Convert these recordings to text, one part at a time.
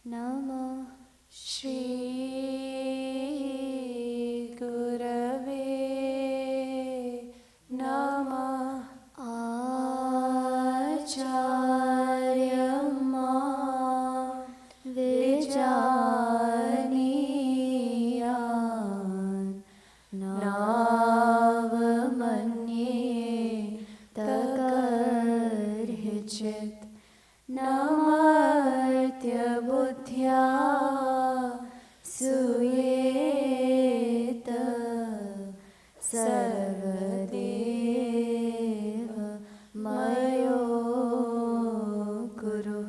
नमः श्री गुरवे नमः। आचार्यं मां विजानीयान् नावमन्येत कर्हिचित् नमर्त्यबुद्ध्या सूयेत सर्वदेव मयो गुरु।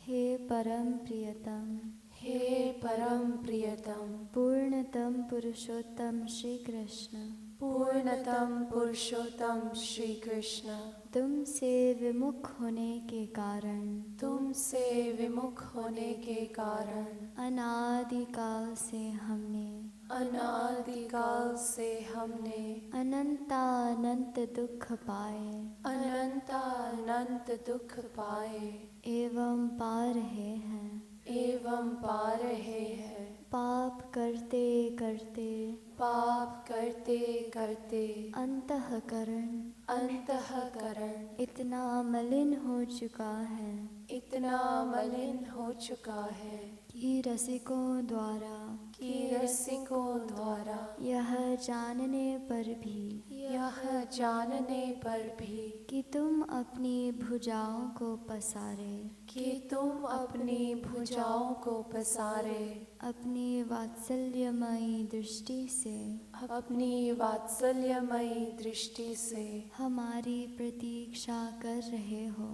हे परम प्रियतम, हे परम प्रियतम, पूर्णतम पुरुषोत्तम श्री कृष्ण, पूर्णतम पुरुषोत्तम श्री कृष्ण, तुमसे विमुख होने के कारण, तुमसे विमुख होने के कारण अनादिकाल से हमने अनादिकाल से हमने अनंतानंत दुख पाए अनंतानंत दुख पाए एवं पा रहे हैं। एवं पा रहे हैं। पाप करते करते पाप करते करते अंतःकरण इतना मलिन हो चुका है इतना मलिन हो चुका है कि रसिकों द्वारा यह जानने पर भी कि तुम अपनी भुजाओं को पसारे अपनी वात्सल्यमयी दृष्टि से हमारी प्रतीक्षा कर रहे हो।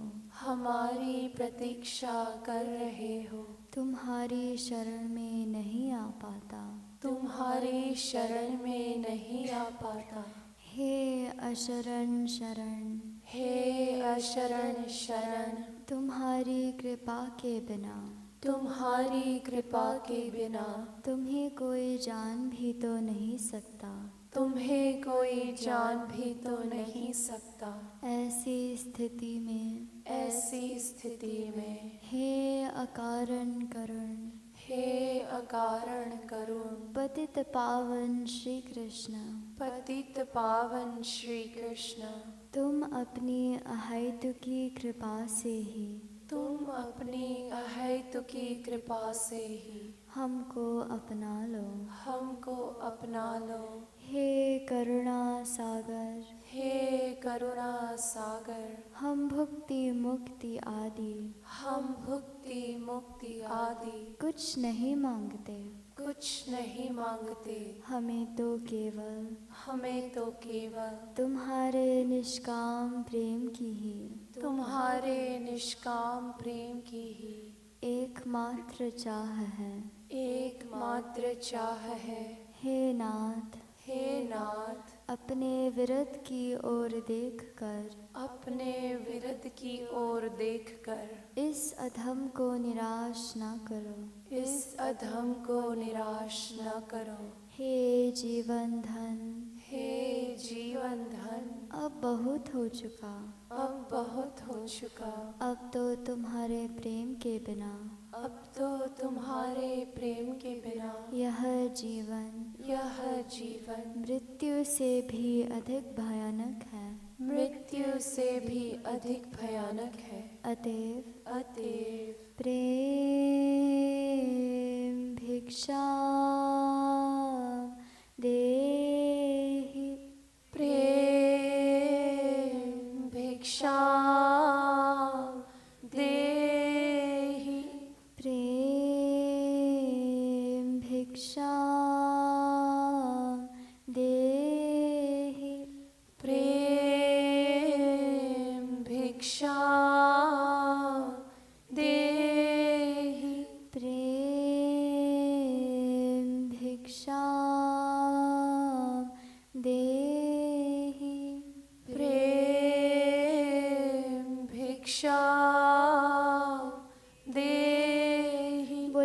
तुम्हारी शरण में नहीं आ पाता। हे अशरण शरण, तुम्हारी कृपा के बिना तुम्हें कोई जान भी तो नहीं सकता। ऐसी स्थिति में हे अकारण करुण पतित पावन श्री कृष्ण, तुम अपनी अहेतुकी कृपा से ही हमको अपना लो। हे करुणा सागर, हम भुक्ति मुक्ति आदि कुछ नहीं मांगते। हमें तो केवल तुम्हारे निष्काम प्रेम की ही एकमात्र चाह है। हे नाथ, अपने विरत की ओर देखकर इस अधम को निराश न करो। हे जीवन धन, अब बहुत हो चुका। अब तो तुम्हारे प्रेम के बिना यह जीवन मृत्यु से भी अधिक भयानक है। अतएव प्रेम भिक्षा देहि, प्रेम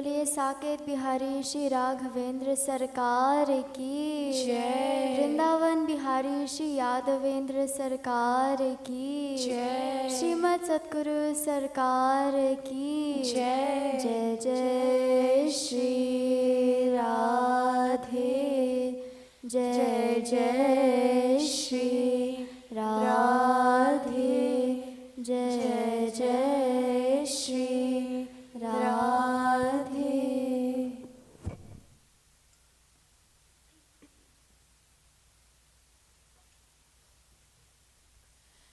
बोलिए साकेत बिहारी श्री राघवेंद्र सरकार की जय। वृंदावन बिहारी श्री यादवेंद्र सरकार की जय। श्रीमद सतगुरु सरकार की जय। जय जय श्री राधे, जय जय श्री राधे, जय जय Shri Radhe.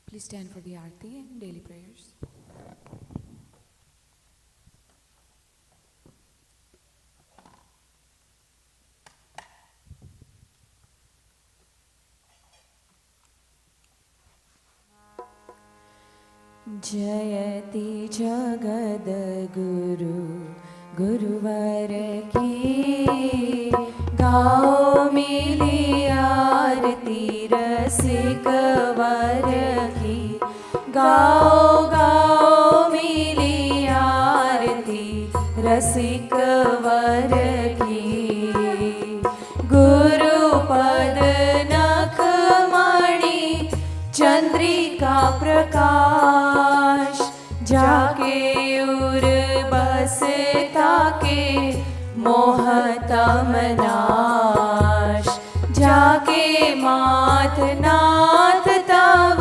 Please stand for the Aarti and daily prayers. जयति जगद्गुरु गुरुवर की, गाओ मिली आरती रसिक वर की। गाओ गाओ मिली आरती रसिक वर की। गुरुपद नख मणि चंद्रिका प्रकाश, जाके उर बसता के मोहतम नाश। जाके मात नाथ तव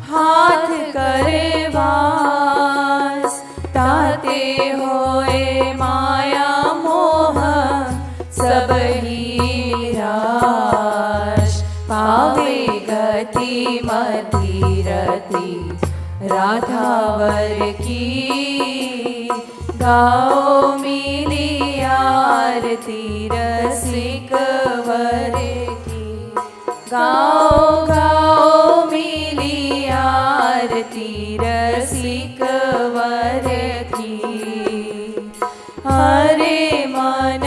हाथ करे वास, ताते होए माया मोह सब ही निराश। पावे गति मति रति राधावर की, गाओ मिली आरती रसिक वर की। गाओ गाओ मिली आरती रसिक वर की। हरे मन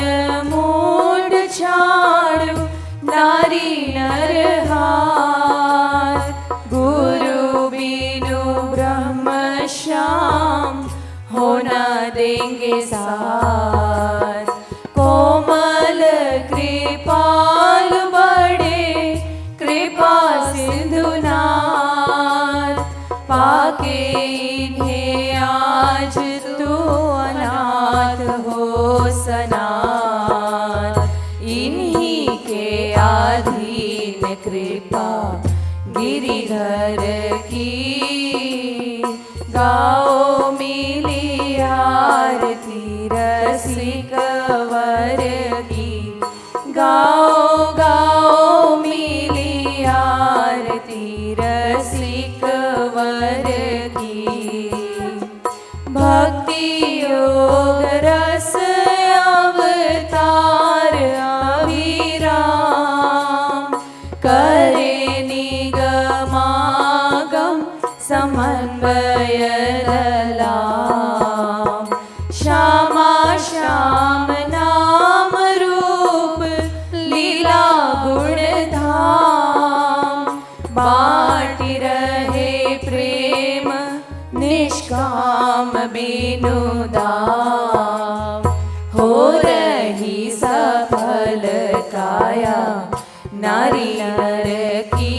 मूड छाड़ो नारी नरहार, गुरु बिनु ब्रह्म श्याम हो न देंगे साथ। कोमल कृपाल बड़े कृपा सिंधुनाथ, पाके इन्हें आज तू अनाथ हो सनाथ। इन्हीं के अधीन कृपा गिरिधर की, गाओ मिली आरती रसिक वर की। गाओ गाओ मिली आरती रसिक वर की। भक्ति योग रस अवतार अभिराम, करे निगमागम समन्वय ललाम। श्यामा श्याम नाम रूप लीला गुण धाम, बाटी रहे प्रेम निष्काम बिनु दाम। हो रही सफल काया नारी नर की,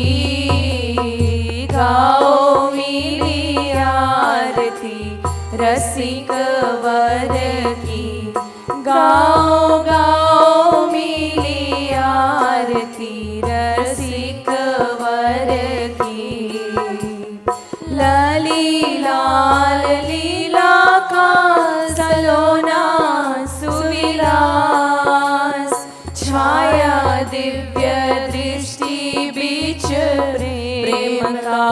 गाओ मिली आरती रसिक वर की। गाओ गाओ मिली आरती रसिक वर की। लली लाल लीला का सलोना सुविलास, छाया दिव्य दृष्टि बीच प्रेम का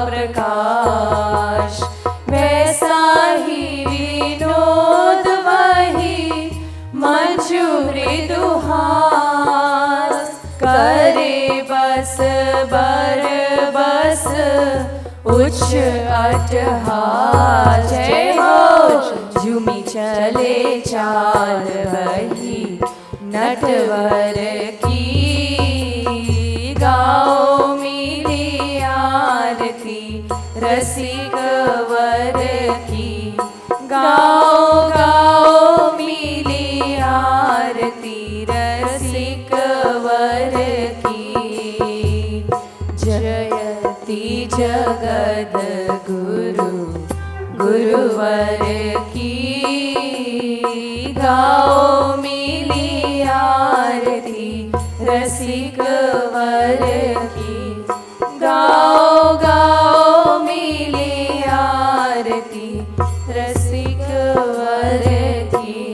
प्रकाश। वैसा ही विनोद वही मंजू मृदुहास, करे बस बर बस उच्च अट्टहास। जय हो झूमी चले चाल वही नटवर की, गाओ मिली आरती रसिक वर की। गाओ गाओ मिली वर की गाओ मिली आरती, रसिक वर की गाओ गाओ मिली आरती, रसिक वर की।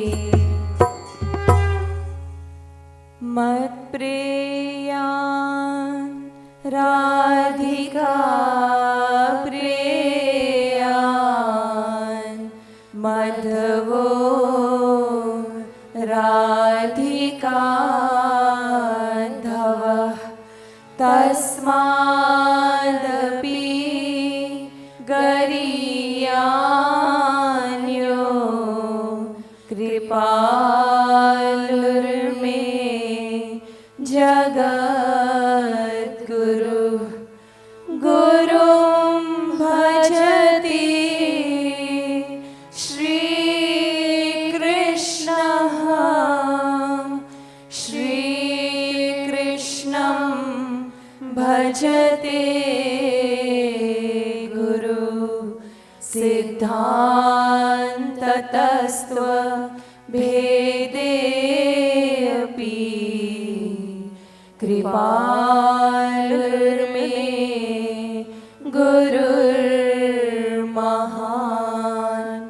मत प्रेयान राधिका प्रेयान, मधवो राधिका धवः, तस्मादपि गरीयान्यो कृपालुर्मे जगद्गुरु। गुरुं भजति श्रीकृष्णः, श्रीकृष्णं भजते गुरु। सिद्धान्ततस्त्व भेदेऽपि कृपालुर्मे गुरुर्महान्।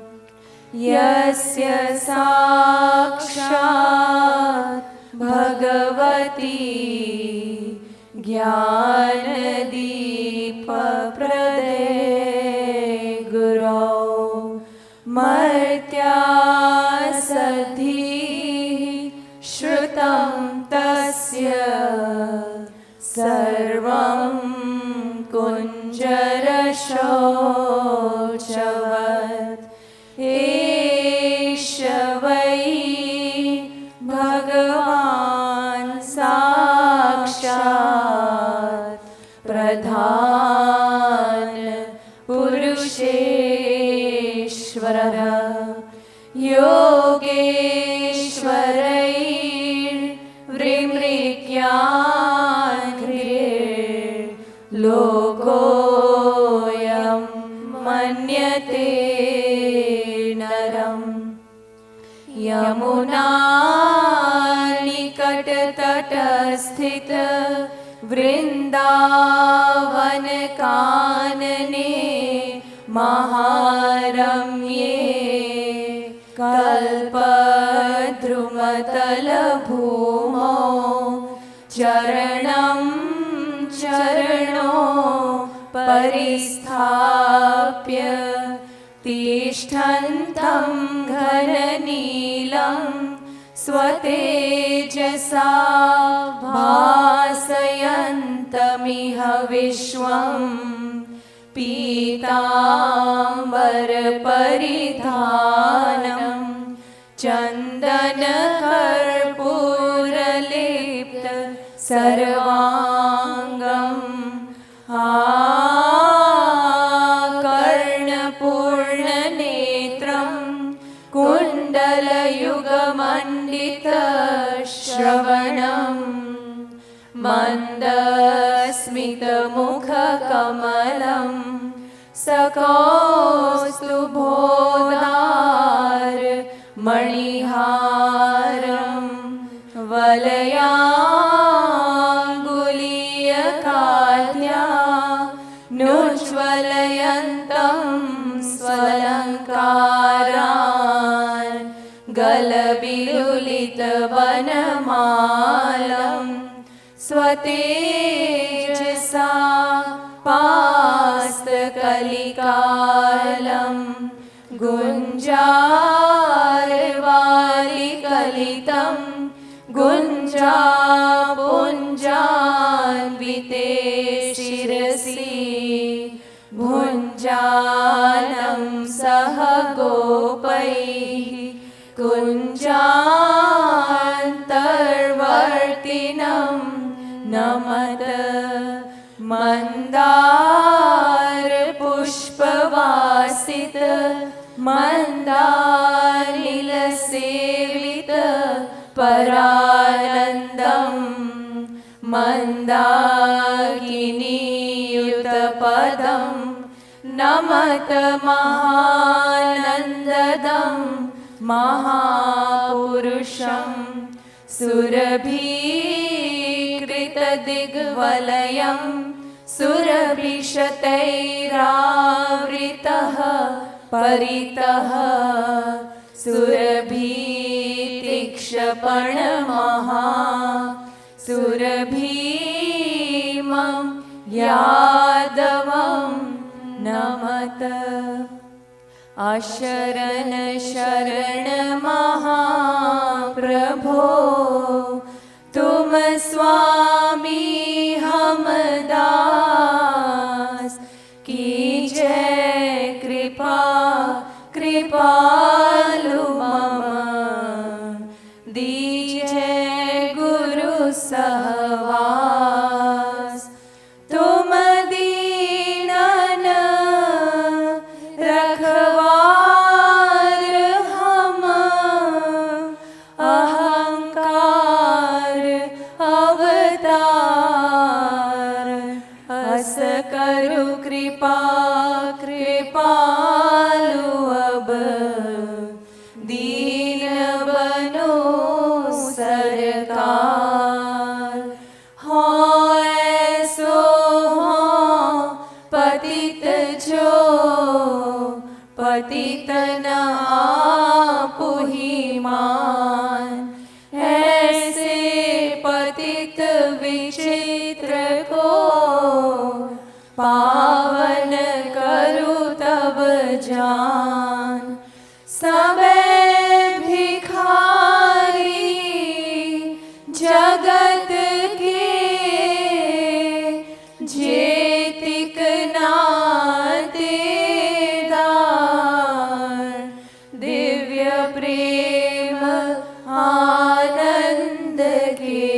यस्य साक्षात् भगवती ज्ञानदीपप्रदे गुरौ, मर्त्यासद्भिः श्रुतं तस्य सर्वं कुञ्जरशोचवत्। एष वै भगवान् साक्षात् प्रधान पुरुषेश्वरः। योगेश्वरैर्वृम्रिक्याङ्घ्रिर्लोकोऽयं मन्यते नरम्। यमुनानिकटतटस्थित वृन्दावनकानने महारम्ये, कल्पद्रुमतलभूमौ चरणं चरणो परिस्थाप्य, तिष्ठन्तं घननीलं स्वतेजसा भासयन्तमिह विश्वं। पीताम्बरपरिधानं चन्दनकर्पूरलिप्त सर्वाङ्गम्, कर्णपूर्णनेत्रं कुण्डलयुगमण्डितश्रवणं, मन्दस्मितमुखकमलं सकौस्तुभोदार मणिहारं, वलयाङ्गुलीयकाद्या नुज्ज्वलयन्तं स्वलङ्कारान्, गलबिलुलितवनमालं स्वतेजसा पास्तकलिकालं, गुञ्जारवालिकलितं गुञ्जापुञ्जान्विते शिरसि, भुञ्जानं सह गोपैः कुञ्जान्तर्वर्तिनं नमत। मन्दारपुष्पवासित मन्दानिलसेवित परानन्दं, मन्दाकिनीयुतपदं नमत महानन्ददं महापुरुषं सुरभीकृतदिग्वलयं सुरभिशतैरावृतः परितः सुरभीतिक्षपणमहा सुरभीमं यादवं नमत। अशरण शरण महाप्रभो तुम स्वामी हम दास, कीजय कृपा कृपालु मम, दीजय गुरु सहवास। तुम दीनन रखवार हम, अहंकार अवतार, अस करु कृपा कृपालु अब, दीन बनो सरकार। हो ऐसो हो पतित जो, पतित न आपुहि मान, ऐसे पतित विचित्र को पावन करु तब जान। सबे भिखारी जगत के, जेतिक नाते दार, दिव्य प्रेम आनंद के,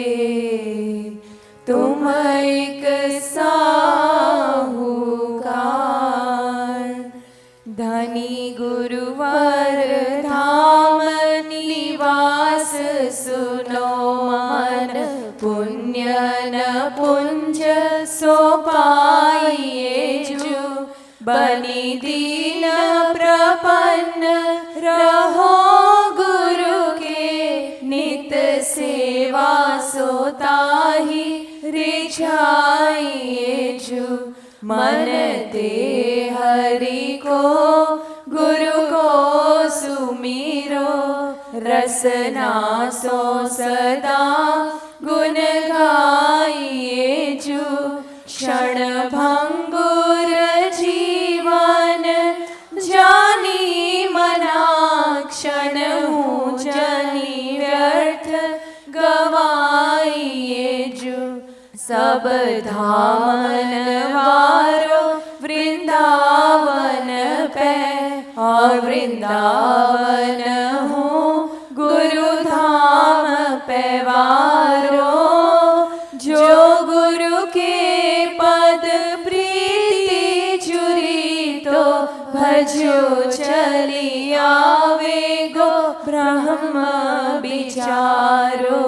तुम एक साहूकार। धनी गुरुवर धाम निवास, सुनो मन पुण्य न पुंज सो पाइए जो, बनी दीन प्रपन्न रहो गुरु के, नित सेवा सोताही रिझाइए जो। मन दे हरि को गुरु को सुमीरो, रसना सो सदा गुण गाइए जो। क्षण भंगुर जीवन जानी मना, क्षण हूँ जनी व्यर्थ गवाइए जो। सब धामन वारो वृंदावन पे, और वृंदावन हूँ गुरु धाम पे वारो। जो गुरु के पद प्रीति जुरी, तो भजो चली आवे गो ब्रह्म विचारो।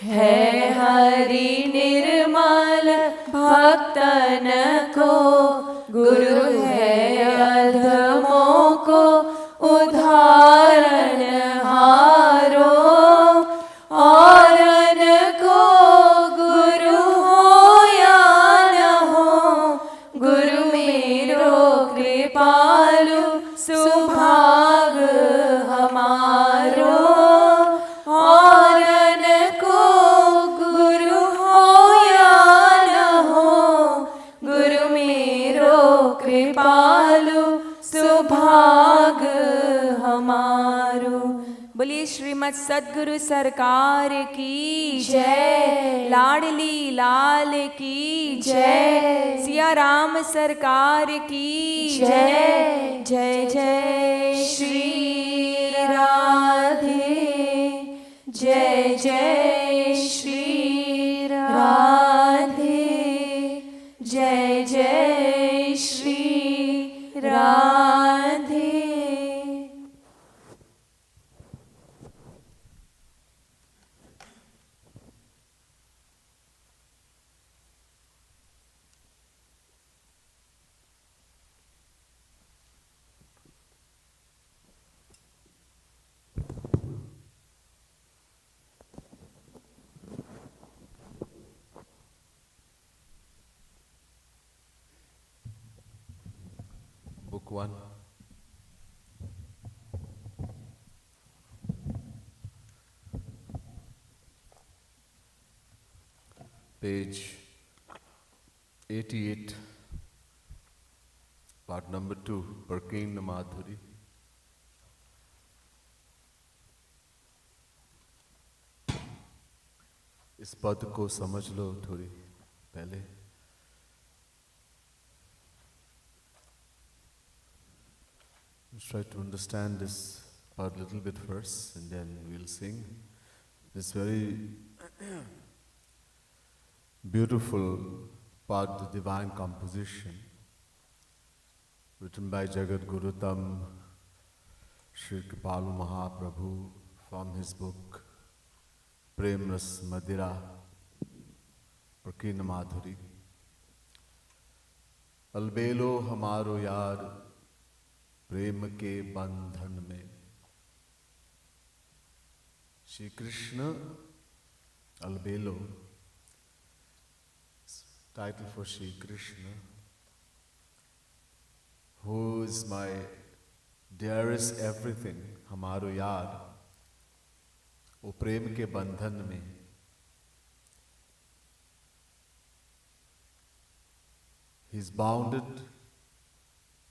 है हरि निर्मल भक्तन को, गुरु है अधमों को उदाहरण हारो। औरन को गुरु हो या न हो, गुरु मेरो कृपालु सुभाग हमारो। औरन को गुरु हो या न हो, गुरु मेरो कृपालु सुभाग हमारो। बोलिए श्रीमद सद्गुरु सरकार की जय, लाडली लाल की जय, सिया राम सरकार की जय। जय जय श्री राधे, जय जय श्री राधे, जय जय Shri Radhe. Book 1. Page 88, part number 2, Prakinda Madhuri. इस पद को समझ लो थोड़ी पहले. Let's try to understand this part a little bit first, and then we'll sing this very beautiful part, the divine composition, written by Jagat Guru Tam Sri Kripalu Mahaprabhu from his book Prem Ras Madira Prakinda Madhuri. अलबेलो हमारो यार प्रेम के बंधन में. Shri Krishna, अलबेलो, title for Shri Krishna, who is my dearest everything, हमारो यार, वो प्रेम के बंधन में. He is bounded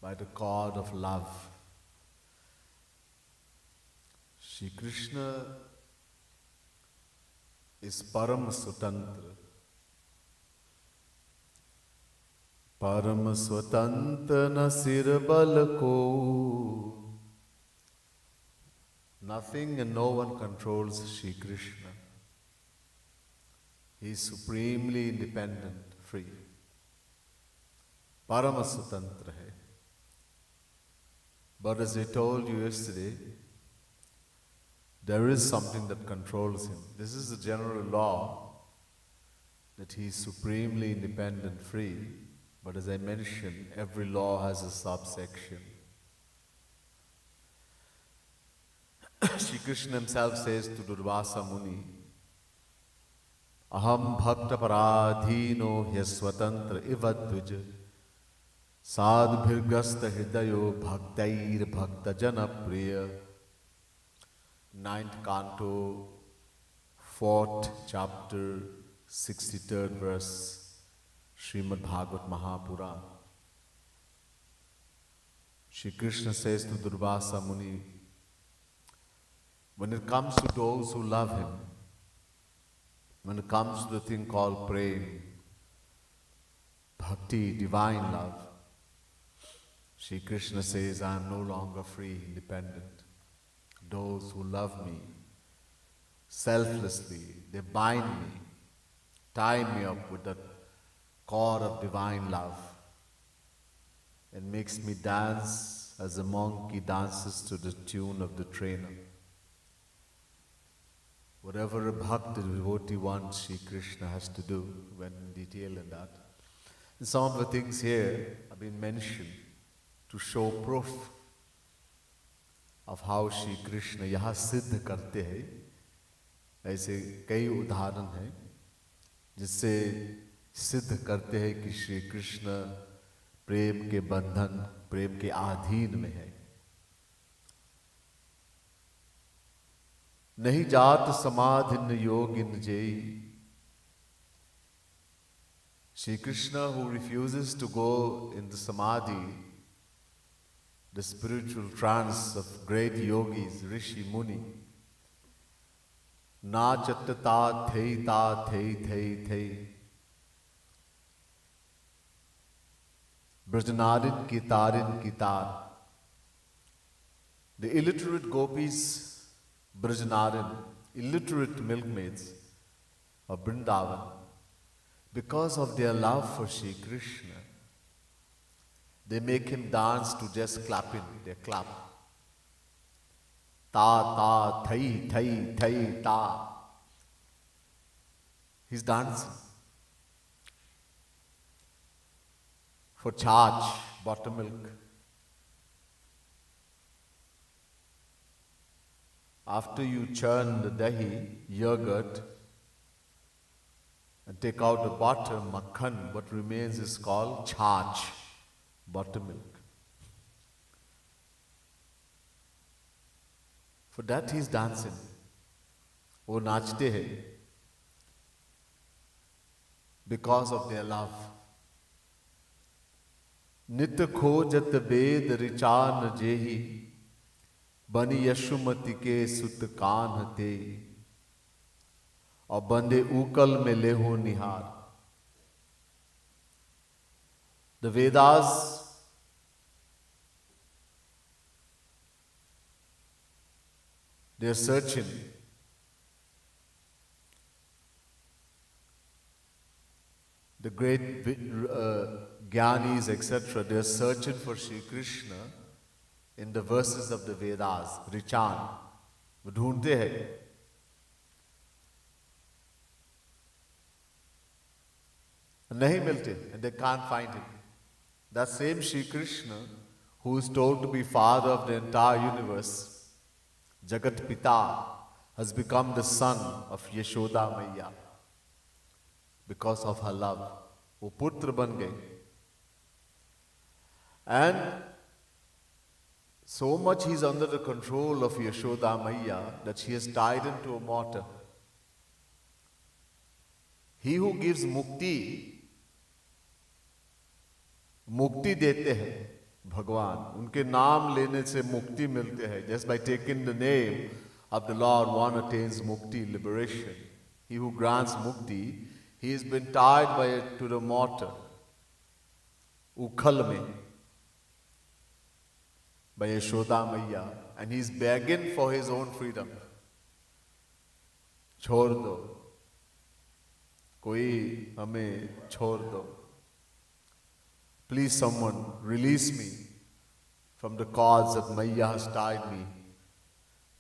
by the cord of love. Shri Krishna is Param Swatantra. Param Swatantra na sir bal ko. Nothing and no one controls Shri Krishna. He is supremely independent, free. Parama Swatantra hai. But as I told you yesterday, there is something that controls him. This is the general law, that he is supremely independent, free. But as I mentioned, every law has a subsection. Shri Krishna himself says to Durvasa Muni, Aham bhakta paradhino hyaswatantra ivadvij sadbhirgasta hridayo bhaktair bhakta jana priya. 9th canto, 4th chapter, 63rd verse, Srimad Bhagavat Mahapurana. Shri Krishna says to Durvasa Muni, when it comes to those who love him, when it comes to the thing called prem, bhakti, divine love, Shri Krishna says, I am no longer free, independent. Those who love me selflessly, they bind me, tie me up with that cord of divine love, and makes me dance as a monkey dances to the tune of the trainer. Whatever a bhakta devotee wants, Shri Krishna has to do, when in detail in that. And some of the things here have been mentioned to show proof of how Shri Krishna यहाँ सिद्ध करते हैं. ऐसे कई उदाहरण हैं जिससे सिद्ध करते हैं कि श्री कृष्ण प्रेम के बंधन, प्रेम के अधीन में है. नहीं जात समाधिन योगिन JEE. Shri Krishna, who refuses to go in the samadhi, the spiritual trance of great yogis, Rishi Muni, na chattata thei ta thei thei thei. Brajanarin ki tar. The illiterate gopis, Brajanarin, illiterate milkmaids of Vrindavan, because of their love for Shri Krishna, they make him dance to just clapping. They clap. Ta, ta, thai, thai, thai, ta. He's dancing. For charge, buttermilk. After you churn the dahi, yogurt, and take out the butter, makhan, what remains is called charge, buttermilk. For that he is dancing. वो नाचते हैं because of their love. नित खोजत वेद रिचान जेहि बनी यशुमति के सुत कान्ह ते और बंदे ऊकल में लेहो निहार. The Vedas they are searching. The great Gyanis, etc., they are searching for Shri Krishna in the verses of the Vedas, Richan. वो ढूंढते हैं. नहीं मिलते, and they can't find him. That same Shri Krishna, who is told to be father of the entire universe, Jagat Pita, has become the son of Yashoda Maiya because of her love. वो पुत्र बन गए. And so much he is under the control of Yashoda Maiya that she has tied him to a mortar. He who gives mukti, मुक्ति देते हैं भगवान. उनके नाम लेने से मुक्ति मिलते हैं. Just by taking the name of the Lord, one attains mukti, liberation. He who grants mukti, he has been tied to the mortar, ukhal mein, by Yashoda Maiya, and he is begging for his own freedom. छोड़ दो, कोई हमें छोड़ दो. Please someone release me from the cords that Maiya has tied me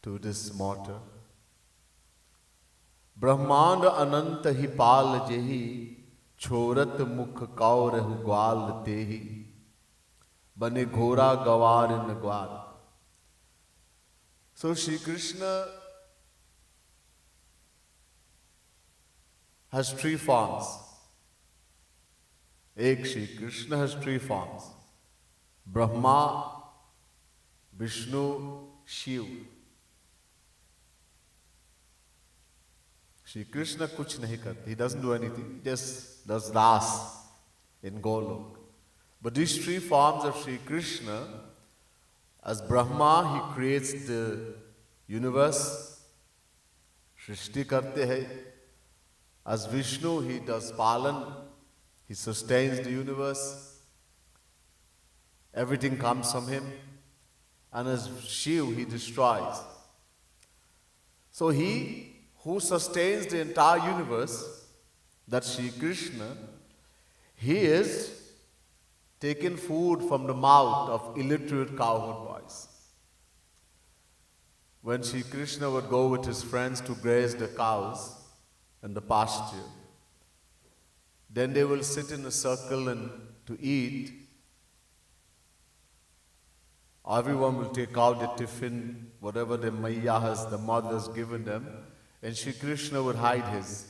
to this mortar. ब्रह्मांड अनंत ही पाल जेहि छोरत मुख कौर ग्वाल तेहि बने घोरा गवार इन ग्वाल. So Shri Krishna has three forms. एक Shri Krishna has three forms: Brahma, Vishnu, Shiv. Shri Krishna kuch nahi karta. He doesn't do anything. He just does das in Golok. But these three forms of Shri Krishna, as Brahma, he creates the universe, Shrishti karte hai. As Vishnu, he does palan, he sustains the universe. Everything comes from him. And as Shiv, he destroys. So he who sustains the entire universe, that's Shri Krishna, he is taking food from the mouth of illiterate cowherd boys. When Shri Krishna would go with his friends to graze the cows in the pasture, then they will sit in a circle and to eat. Everyone will take out the tiffin, whatever the Maiya has, the mother has given them, and Shri Krishna would hide his.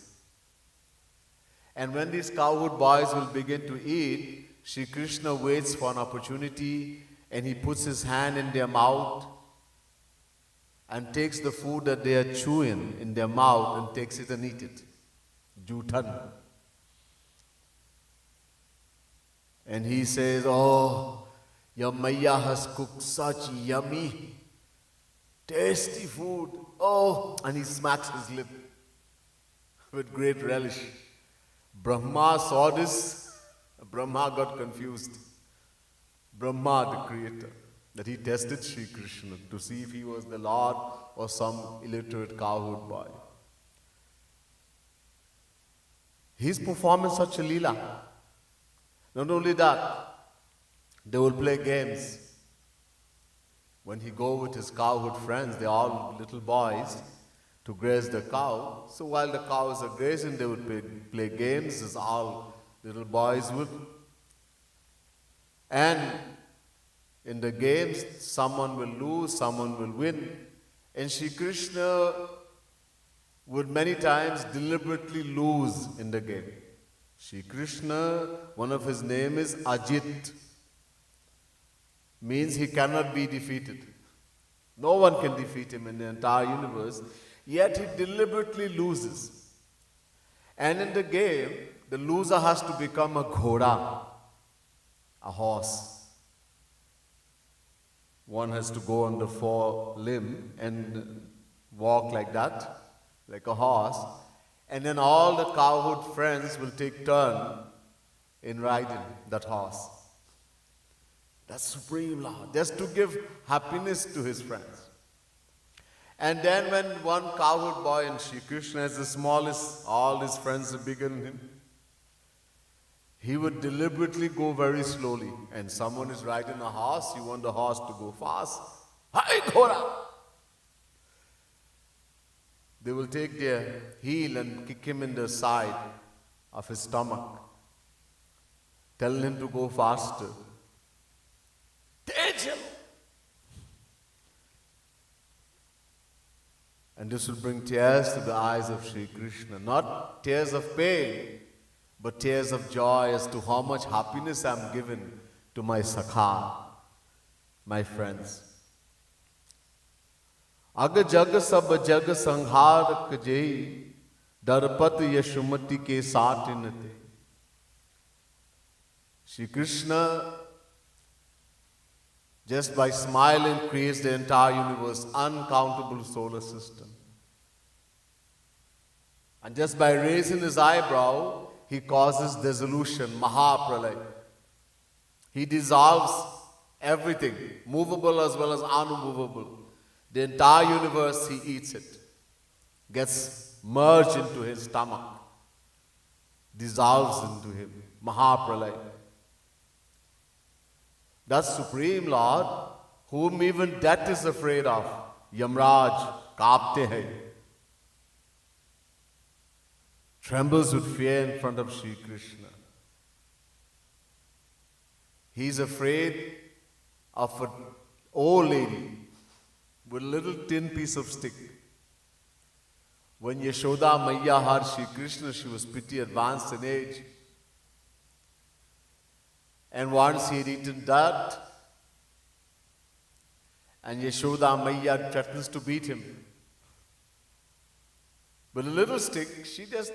And when these cowherd boys will begin to eat, Shri Krishna waits for an opportunity and he puts his hand in their mouth and takes the food that they are chewing in their mouth and takes it and eat it. Jutan. And he says, "Oh, your Maiya has cooked such yummy, tasty food. Oh," and he smacks his lip with great relish. Brahma saw this. Brahma got confused. Brahma, the creator, that he tested Shri Krishna to see if he was the Lord or some illiterate cowherd boy. He's performing such a leela. Not only that, they will play games. When he go with his cowherd friends, they're all little boys, to graze the cow. So while the cows are grazing, they would play games, as all little boys would. And in the games, someone will lose, someone will win. And Shri Krishna would many times deliberately lose in the game. Shri Krishna, one of his name is Ajit, means he cannot be defeated. No one can defeat him in the entire universe. Yet he deliberately loses. And in the game, the loser has to become a ghoda, a horse. One has to go on the four-limb and walk like that, like a horse. And then all the cowherd friends will take turn in riding that horse. That's Supreme Lord, just to give happiness to his friends. And then when one cowherd boy in Sri Krishna is the smallest, all his friends are bigger than him, he would deliberately go very slowly. And someone is riding a horse, you want the horse to go fast. Hi, Ghora! They will take their heel and kick him in the side of his stomach, telling him to go faster. Take him! And this will bring tears to the eyes of Sri Krishna. Not tears of pain, but tears of joy as to how much happiness I am given to my sakha, my friends. Ag jag sab jag sanghar kajai, darpat yashumati ke satinate. Sri Krishna, just by smiling, creates the entire universe, uncountable solar system. And just by raising his eyebrow, he causes dissolution, Mahapralay. He dissolves everything, movable as well as unmovable. The entire universe, he eats it, gets merged into his stomach, dissolves into him, Mahapralay. That Supreme Lord, whom even death is afraid of, Yamraj, kaapte hai, trembles with fear in front of Sri Krishna. He's afraid of an old lady with a little tin piece of stick. When Yashoda Maiya heard Sri Krishna, she was pretty advanced in age. And once he had eaten dirt, and Yashoda Maiya threatens to beat him. With a little stick, she just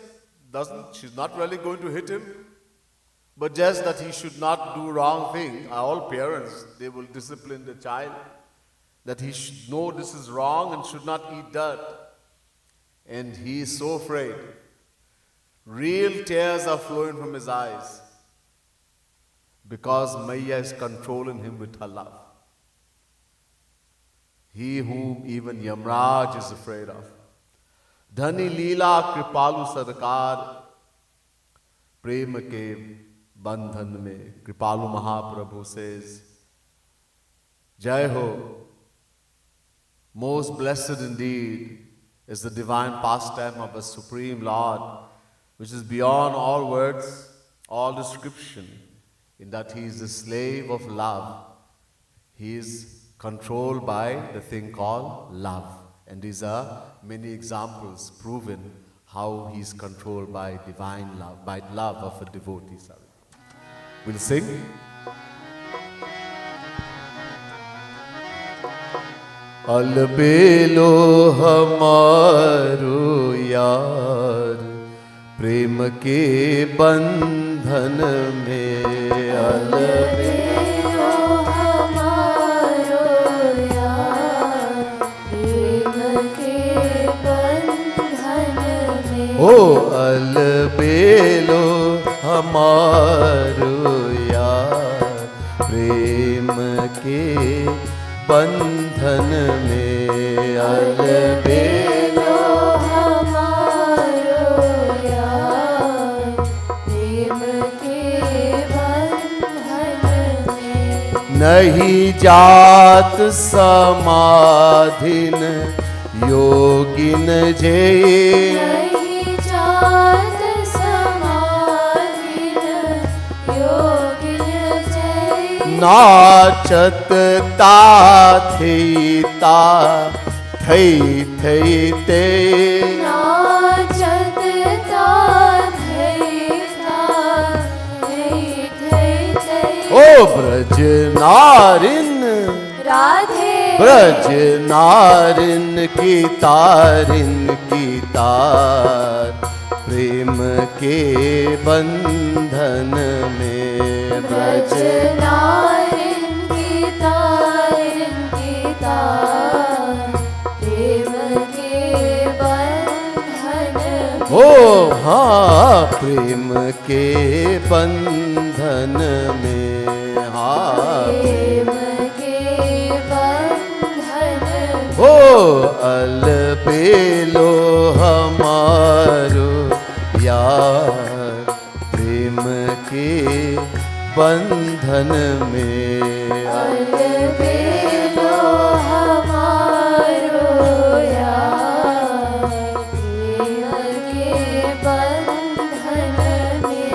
doesn't, she's not really going to hit him, but just that he should not do wrong thing. All parents, they will discipline the child, that he should know this is wrong and should not eat dirt. And he is so afraid. Real tears are flowing from his eyes, because Maya is controlling him with her love. He whom even Yamraj is afraid of. Dhani Leela Kripalu Sarkar, Prema ke bandhan mein. Kripalu Mahaprabhu says, Jai Ho, most blessed indeed is the divine pastime of the Supreme Lord, which is beyond all words, all description, in that he is the slave of love. He is controlled by the thing called love. And these are many examples proven how he is controlled by divine love, by love of a devotee. We'll sing. Albelo hamaru yaar, प्रेम के बंधन में अलबेलो हमारो यार, प्रेम के बंधन में। ओ अलबेलो हमारो यार, प्रेम के बंधन में। अलबेलो नहीं जात समाधिन योगिन जे, नहीं जात समाधिन योगिन जे। नाचत ता थई थई ते, नाचत ता थई थई ते। ओ ब्रज नारिन राधे ब्रज नारिन की तार प्रेम के बंधन में। ब्रज नारिन की तार प्रेम के बंधन में। ओ हाँ, प्रेम के बंधन में, हाँ प्रेम के बंधन में। ओ अलबेलो हमारो यार प्रेम के बंधन में। अलबेलो हमारो यार प्रेम के बंधन में।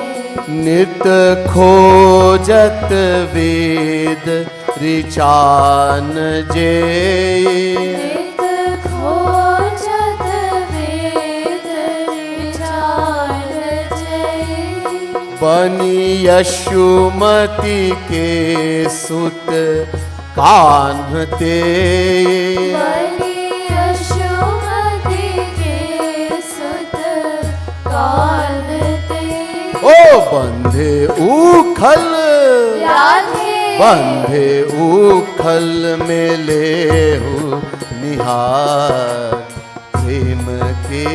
नित खोजत वेद ऋचान जे। नित खोजत वेद ऋचान जे। बनी यशुमति के सुत कान्हते। बनी यशोमति के सुत कान्हते। ओ बंधे उखल राधे बंधे उखल में लेहु निहार प्रेम के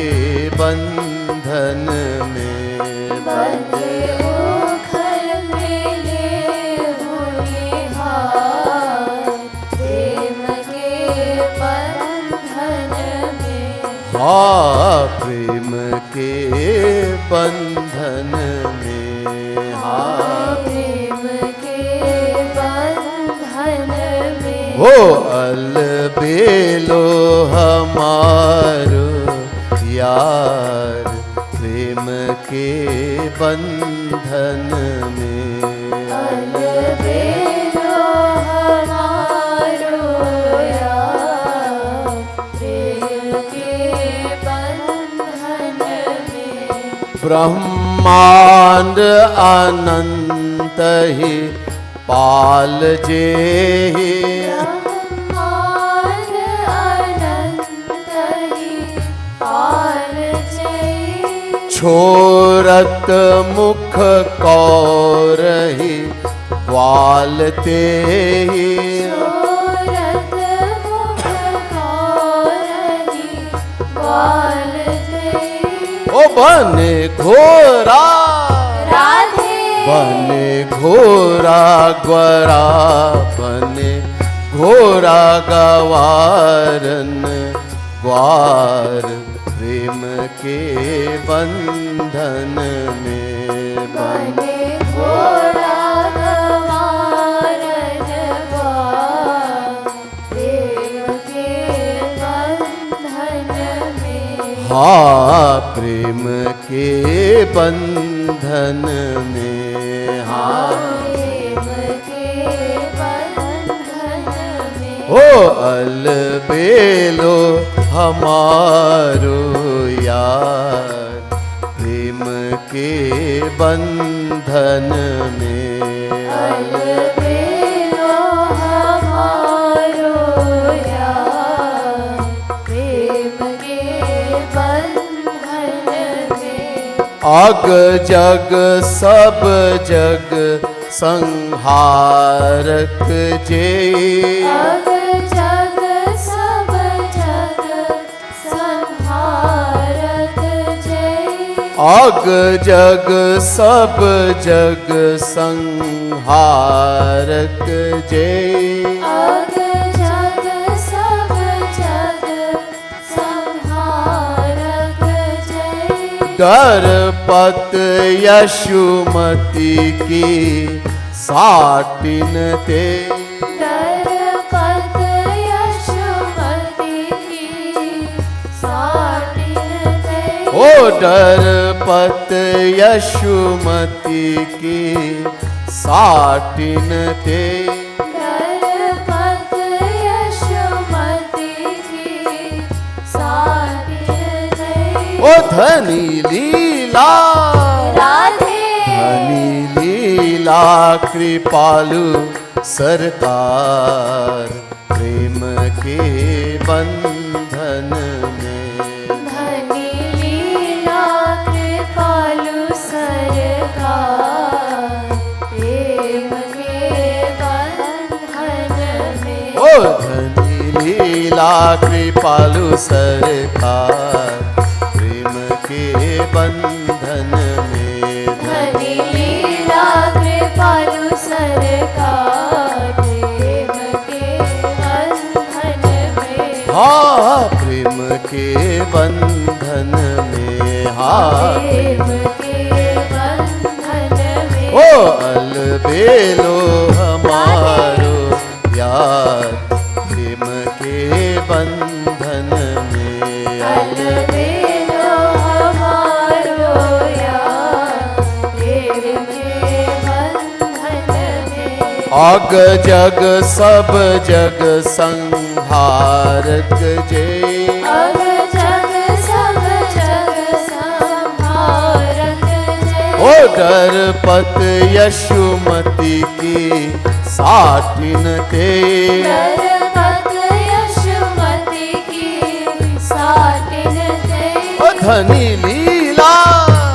बंधन में। बंधे उखल में लेहु निहार प्रेम के बंधन में। हाँ, प्रेम के बंधन में, हाँ प्रेम के बंधन में। हो अलबेलो हमारो यार प्रेम के बंधन में। अलबेलो हमारो यार प्रेम के बंधन में। ब्रह्मांड अनंत ही पाल जे। ब्रह्मांड अनंत ही पाल जे। छोरत मुख कौरही ग्वालते ही। छोरत मुख कौरही ग्वालते। ओ बने घोरा राधे बने घोरा ग्वरा बने घोरा गवारन ग्वार प्रेम के बंधन में। बने घोड़ा गवारन ग्वार प्रेम के बंधन में। हाँ, प्रेम के बंधन में, हाँ प्रेम के बंधन में। ओ अलबेलो हमारो यार प्रेम के बंधन में। अलबेलो हमारो यार प्रेम के बंधन में। अग जग सब जग संहारक जे। अग जग सब जग संहारक जे। अग जग सब जग संहारक जे। अग जग सब जग संहारक जे। दरपत यशुमति की साटिन ते। दरपत यशोमति की साटिन ते। ओ दरपत यशुमति की साटिन ते। दरपत यशोमति की साटिन ते। ओ धनी लीला राधे धनी लीला कृपालु सरकार प्रेम बंधन में। धनी लीला कृपालु सरकार, प्रेम के बंधन में। ओ धनी लीला कृपालु सरकार, प्रेम के बंधन में। धनी लीला कृपालु सरकार, प्रेम के बंधन में। हाँ प्रेम के बंधन में। हाँ प्रेम के बंधन में। ओ अलबेलो हमारो यार, प्रेम के बंधन में। अलबेलो हमारो यार, प्रेम के बंधन में। अग जग सब जग संहारक जय। अग जग सब जग संहारक जय। ओ डरपत यशुमति की साटिन ते। डरपत यशुमति की साटिन ते। ओ धनी लीला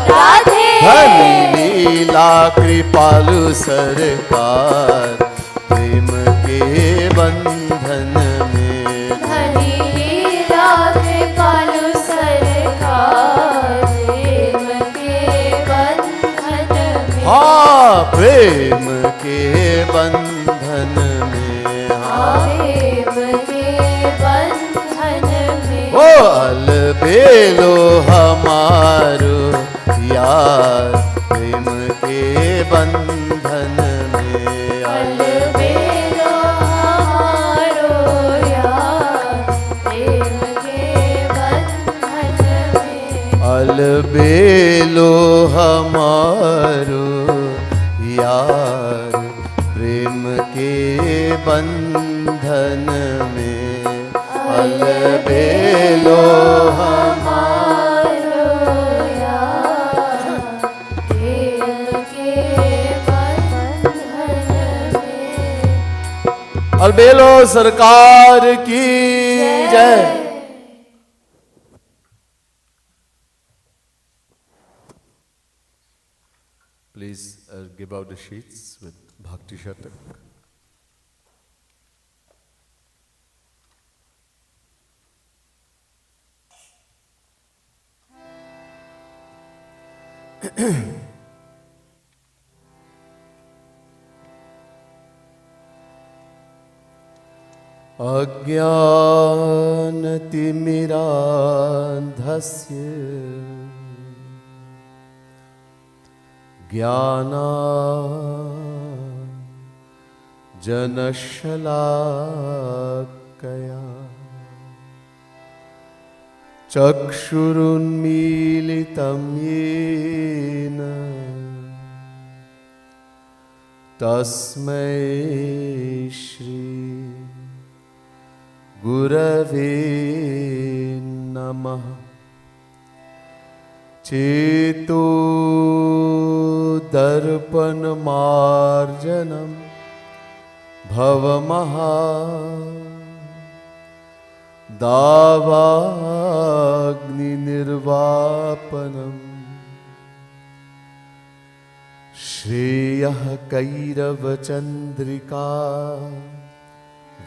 राधे। धनी लीला कृपालु सरकार, प्रेम के बंधन में। धनी लीला कृपालु सरकार, प्रेम के बंधन में। हाँ प्रेम के बंधन में। हाँ प्रेम के बंधन में। ओ अलबेलो हमारो यार, प्रेम के बंधन में। अलबेलो हमारो यार, प्रेम के बंधन में। अलबेलो हमारो यार, प्रेम के बंधन में। अलबेलो हमारो यार, प्रेम के बंधन में। अलबेलो सरकार की जय। Please give out the sheets with Bhakti Shatak. अज्ञानतिमिरान्धस्य ज्ञानाञ्जनशलाकया चक्षुरुन्मीलितं येन तस्मै श्री गुरवे नमः। चेतो दर्पणमार्जनं भवमहा दावाग्निर्वापनम् श्रेयः कैरवचन्द्रिका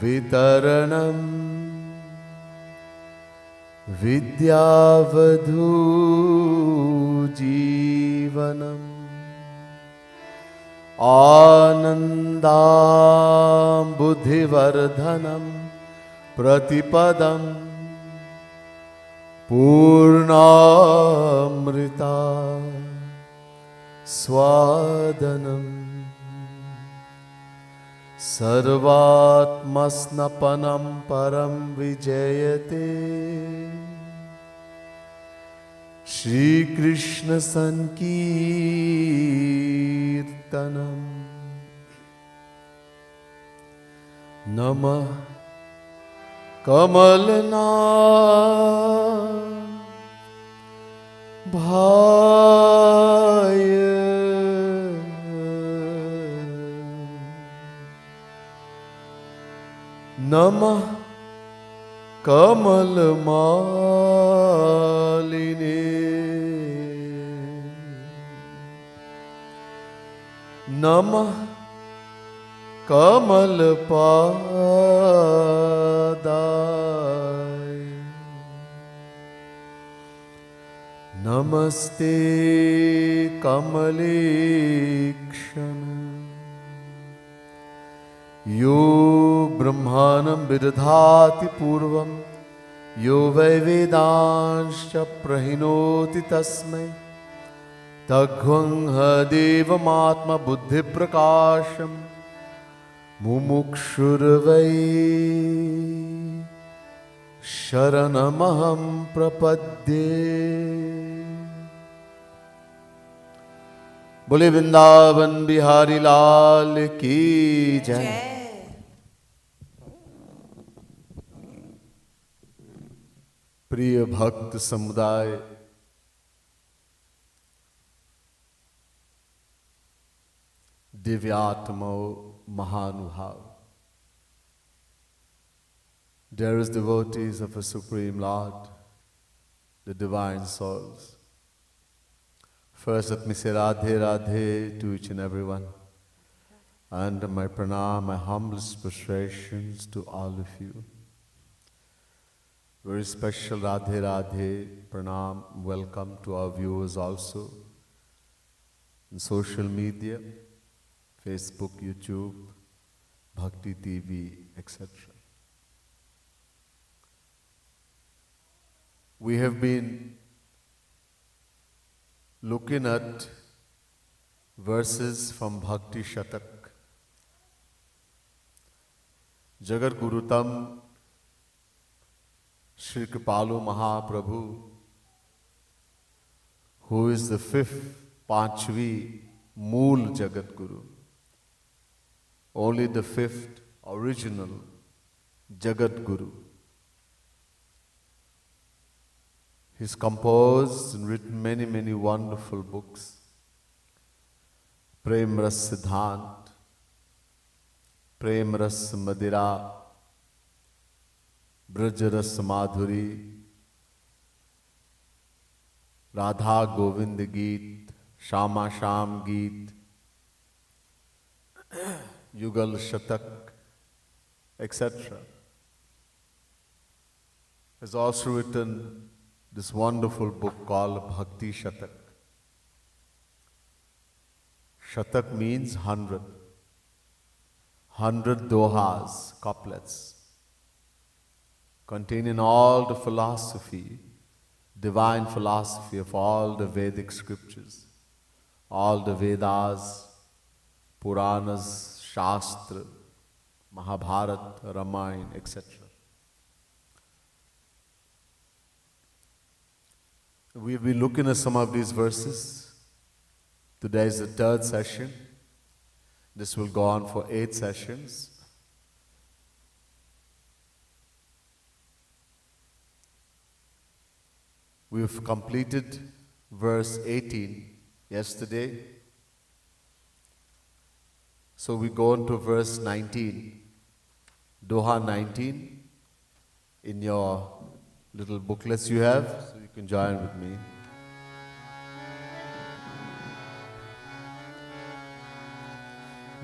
वितरणम् विद्यावधूजीवनम् आनन्दाम्बुधिवर्धनं प्रतिपदं पूर्णामृता स्वादनम् सर्वात्मस्नपनं परं विजयते श्रीकृष्ण संकीर्तनम्। नमः कमलना भाय नमः कमल मालिने नमः कमल पादाय नमस्ते कमलेक्षण यो ब्रह्माणं विदधाति पूर्वं यो वै वेदांश्च प्रहिणोति तस्मै तद्ध्वं देवमात्मबुद्धिप्रकाशं मुमुक्षुर्वै शरणमहं प्रपद्ये। बोले वृंदावन बिहारी लाल की जय। प्रिय भक्त समुदाय, दिव्यात्मो महानुभाव, dearest devotees of the Supreme Lord, the divine souls. First, let me say Radhe Radhe to each and everyone, and my pranam, my humblest prostrations to all of you. Very special Radhe Radhe pranam, welcome to our viewers also in social media, Facebook, YouTube, Bhakti TV, etc. We have been looking at verses from Bhakti Shatak. Jagat Gurutam Shri Kripalu Mahaprabhu, who is the fifth Panchvi Mool Jagat Guru, only the fifth original Jagat Guru. He's composed and written many, many wonderful books. Prem Ras Siddhant, Prem Ras Madira, Braj Ras Madhuri, Radha Govind Geet, Shama Sham Geet, Yugal Shatak, etc. Has also written this wonderful book called Bhakti Shatak. Shatak means 100. 100 dohas, couplets, containing all the philosophy, divine philosophy of all the Vedic scriptures, all the Vedas, Puranas, Shastra, Mahabharata, Ramayana, etc. We'll be looking at some of these verses. Today is the third session. This will go on for 8 sessions. We've completed verse 18 yesterday. So we go on to verse 19, Doha 19, in your little booklets you have, so you can join with me.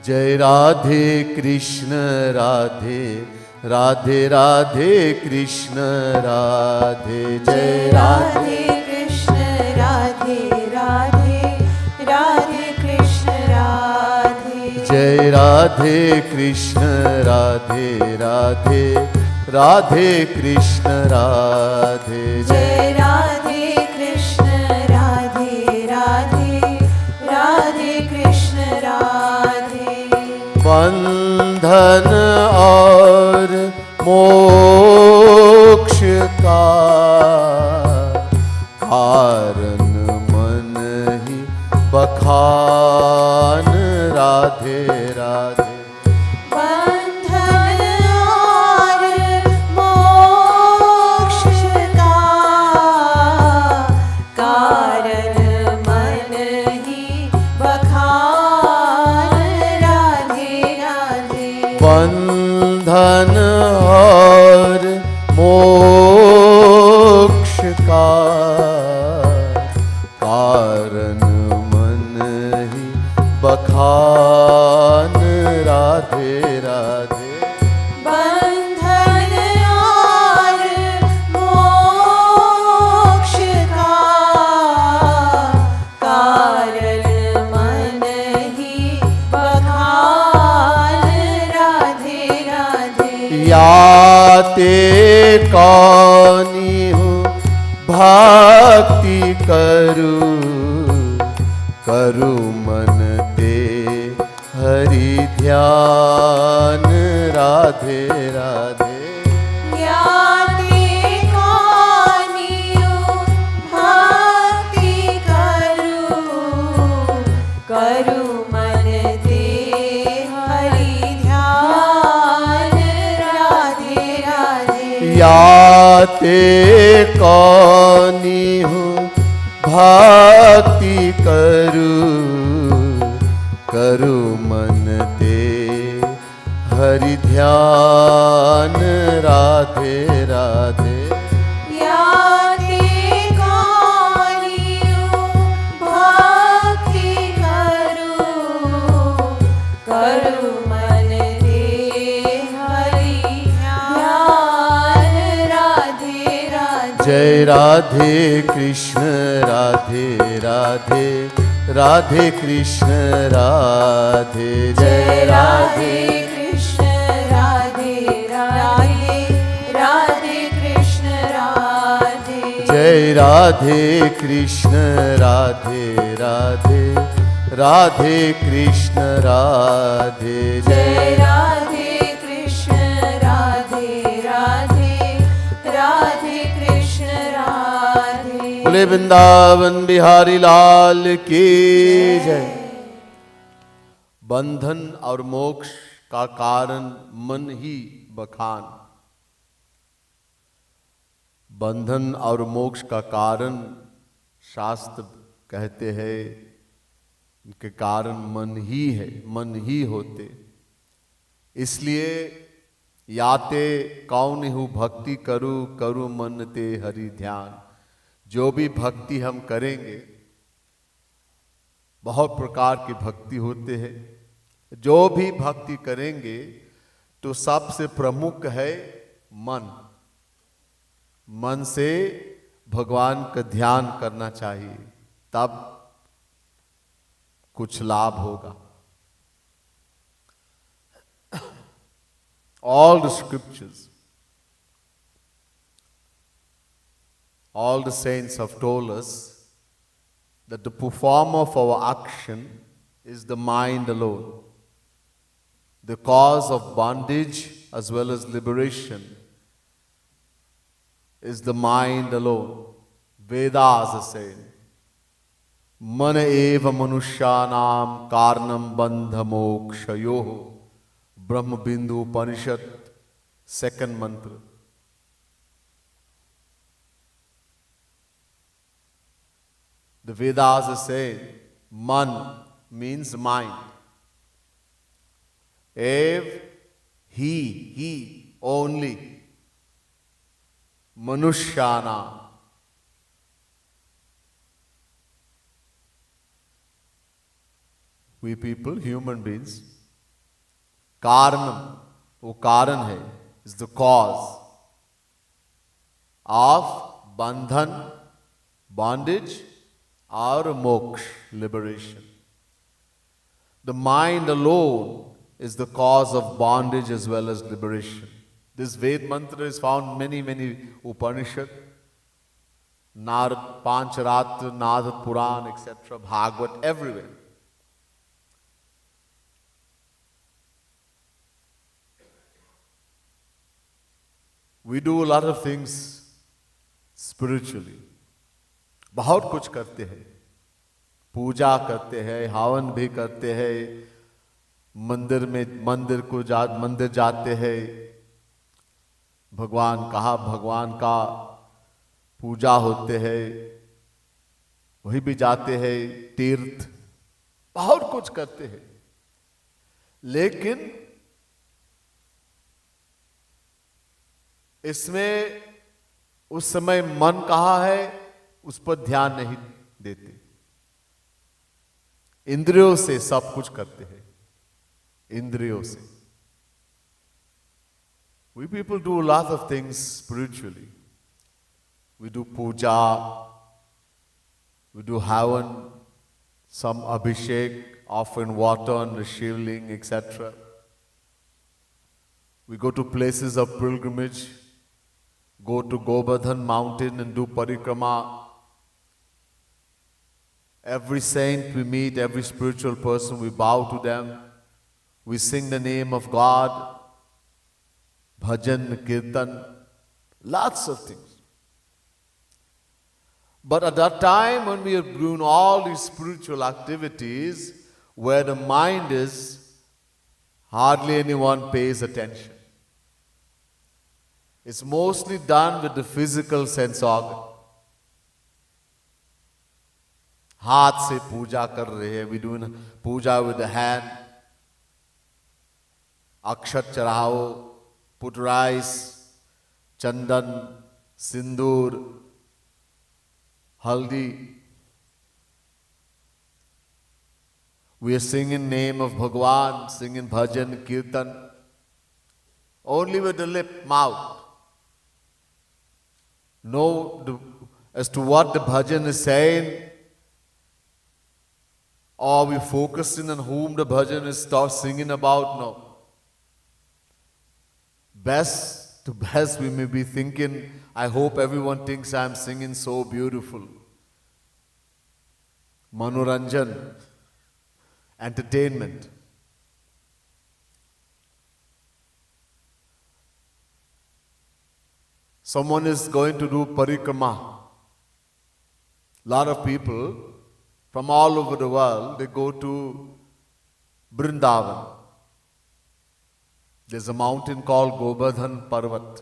Jai Radhe Krishna Radhe, Radhe Radhe Krishna Radhe, Jai Radhe Krishna Radhe Radhe Radhe Krishna Radhe, Jai Radhe Krishna Radhe Radhe Radhe Krishna Radhe, Jai Radhe Krishna Radhe Radhe Radhe Krishna Radhe, बंधन और मोक्ष का कारण मन ही बखान राधे राधे, बंधन और मोक्ष का कारण मन ही बखान राधे राधे, बंधन और मोक्ष याते कौनी हूँ भक्ति करू मन ते हरि ध्यान राधे राधे। याते कौनियो भक्ति करू मन ते हरि ध्यान राधे राधे। याते कौनी हूँ भक्ति करू मन ते हरि ध्यान राधे राधे। याते कौनियो भक्ति करू मन ते हरि ध्यान राधे राधे। जय राधे कृष्ण राधे राधे, राधे कृष्ण राधे। जय राधे कृष्ण राधे राधे, राधे कृष्ण राधे। जय राधे कृष्ण राधे राधे, राधे कृष्ण राधे। जय राधे कृष्ण राधे राधे, राधे कृष्ण राधे। बोले वृंदावन बिहारी लाल की जय। बंधन और मोक्ष का कारण मन ही बखान। बंधन और मोक्ष का कारण शास्त्र कहते हैं इनके कारण मन ही है, मन ही होते। इसलिए याते कौन हूँ भक्ति करू मन ते हरि ध्यान। जो भी भक्ति हम करेंगे, बहुत प्रकार की भक्ति होते हैं, जो भी भक्ति करेंगे तो सबसे प्रमुख है मन। मन से भगवान का ध्यान करना चाहिए, तब कुछ लाभ होगा। All the scriptures, all the saints have told us that the performer of our action is the mind alone. The cause of bondage as well as liberation is the mind alone. Vedas are saying, Man eva manushyanam karnam bandha mokshayoho. Brahma Bindu Upanishad, second mantra. The Vedas are saying, Man means mind. Ev, he only. Manushyana. We people, human beings, कारणम, वो कारण है, is the cause of बंधन, bondage, or moksha, liberation. The mind alone is the cause of bondage as well as liberation. This Ved mantra is found in many Upanishad, Narad, Pancharatra, Narad Puran, etc., Bhagavad, everywhere. We do a lot of things spiritually. बहुत कुछ करते हैं, पूजा करते हैं, हवन भी करते हैं, मंदिर जाते हैं, भगवान का पूजा होते हैं, वही भी जाते हैं, तीर्थ, बहुत कुछ करते हैं। लेकिन इसमें उस समय मन कहाँ है, उस पर ध्यान नहीं देते। इंद्रियों से सब कुछ करते हैं, इंद्रियों से। We people do a lot of things spiritually. We do puja, we do havan, some abhishek, offering water on the shivling, etc. We go to places of pilgrimage, go to Govardhan mountain and do parikrama. Every saint we meet, every spiritual person, we bow to them. We sing the name of God, bhajan, Keertan, lots of things. But at that time when we are doing all these spiritual activities, where the mind is, hardly anyone pays attention. It's mostly done with the physical sense organ. हाथ से पूजा कर रहे हैं, we doing puja with the hand. अक्षत चढ़ाओ, put rice, chandan, sindoor, haldi. We are singing name of Bhagwan, singing bhajan, Keertan, only with the lip, mouth. Know as to what the bhajan is saying, or we focusing on whom the bhajan is singing about? No. Best to best we may be thinking, I hope everyone thinks I am singing so beautiful. Manoranjan, entertainment. Someone is going to do parikrama. Lot of people from all over the world, they go to Vrindavan. There's a mountain called Govardhan Parvat.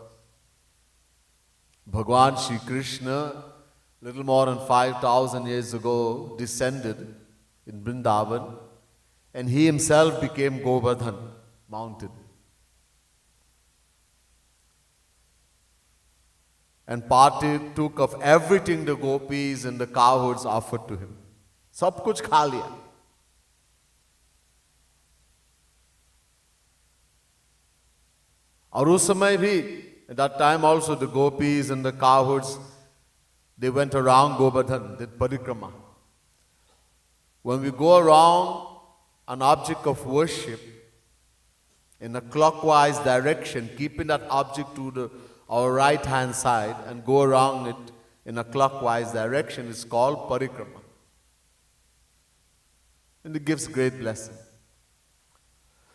Bhagwan Shri Krishna, little more than 5,000 years ago, descended in Vrindavan, and he himself became Govardhan mountain. And partook of everything the gopis and the cowherds offered to him. सब कुछ खा लिया. और उस समय भी, at that time also the gopis and the cowherds, they went around Govardhan, did parikrama. When we go around an object of worship in a clockwise direction, keeping that object to our right hand side and go around it in a clockwise direction, is called parikrama. And it gives great blessing.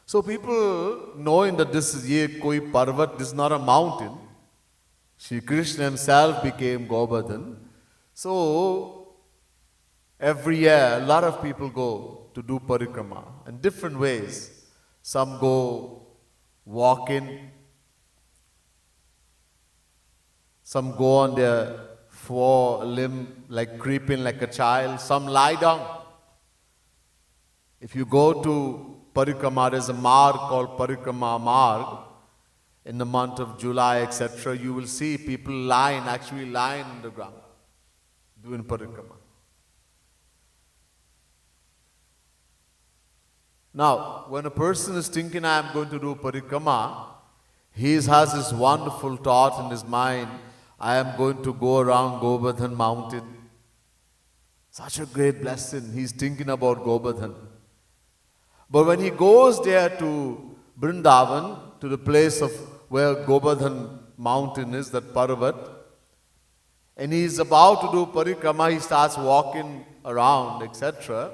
So people knowing that this is ye koi parvat, this is not a mountain. Shri Krishna himself became Govardhan. So every year a lot of people go to do parikrama in different ways. Some go walking, some go on their four limb like creeping like a child, some lie down. If you go to parikrama, there's a marg called parikrama marg. In the month of July, etc., you will see people actually lying on the ground, doing parikrama. Now, when a person is thinking, I am going to do parikrama, he has this wonderful thought in his mind, I am going to go around Govardhan mountain. Such a great blessing. He's thinking about Govardhan. But when he goes there to Vrindavan, to the place of where Govardhan mountain is, that Parvat, and he is about to do parikrama, he starts walking around, etc.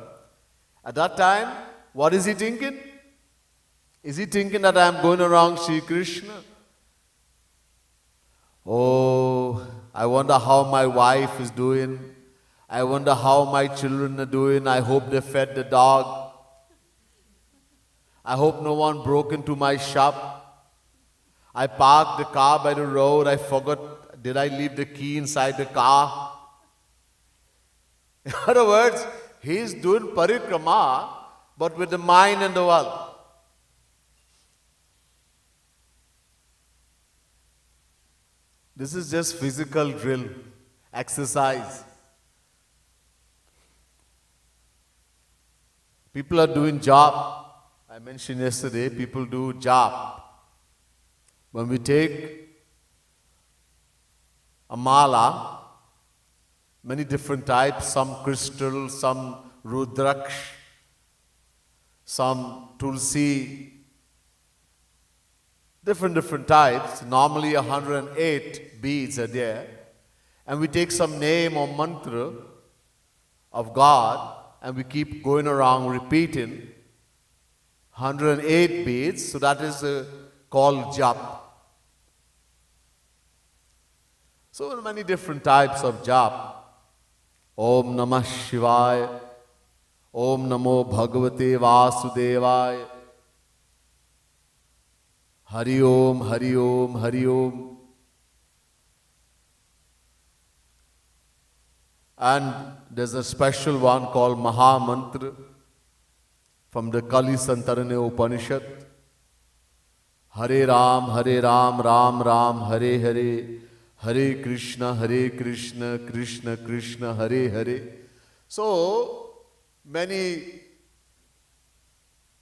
At that time, what is he thinking? Is he thinking that I am going around Shri Krishna? Oh, I wonder how my wife is doing. I wonder how my children are doing. I hope they fed the dog. I hope no one broke into my shop. I parked the car by the road. I forgot, did I leave the key inside the car? In other words, he is doing parikrama, but with the mind and the world. This is just physical drill, exercise. People are doing job. I mentioned yesterday, people do job. When we take a mala, many different types, some crystal, some rudraksh, some tulsi, different types. Normally 108 beads are there. And we take some name or mantra of God and we keep going around repeating 108 beads. So that is called jap. So there are many different types of jap. Om Namah Shivaya. Om Namo Bhagavate Vasudevaya. Hari Om, Hari Om, Hari Om. And there's a special one called Maha Mantra from the Kali Santarane Upanishad. Hare Ram, Ram Ram, Hare Hare. Hare Krishna, Krishna Krishna, Hare Hare. So, many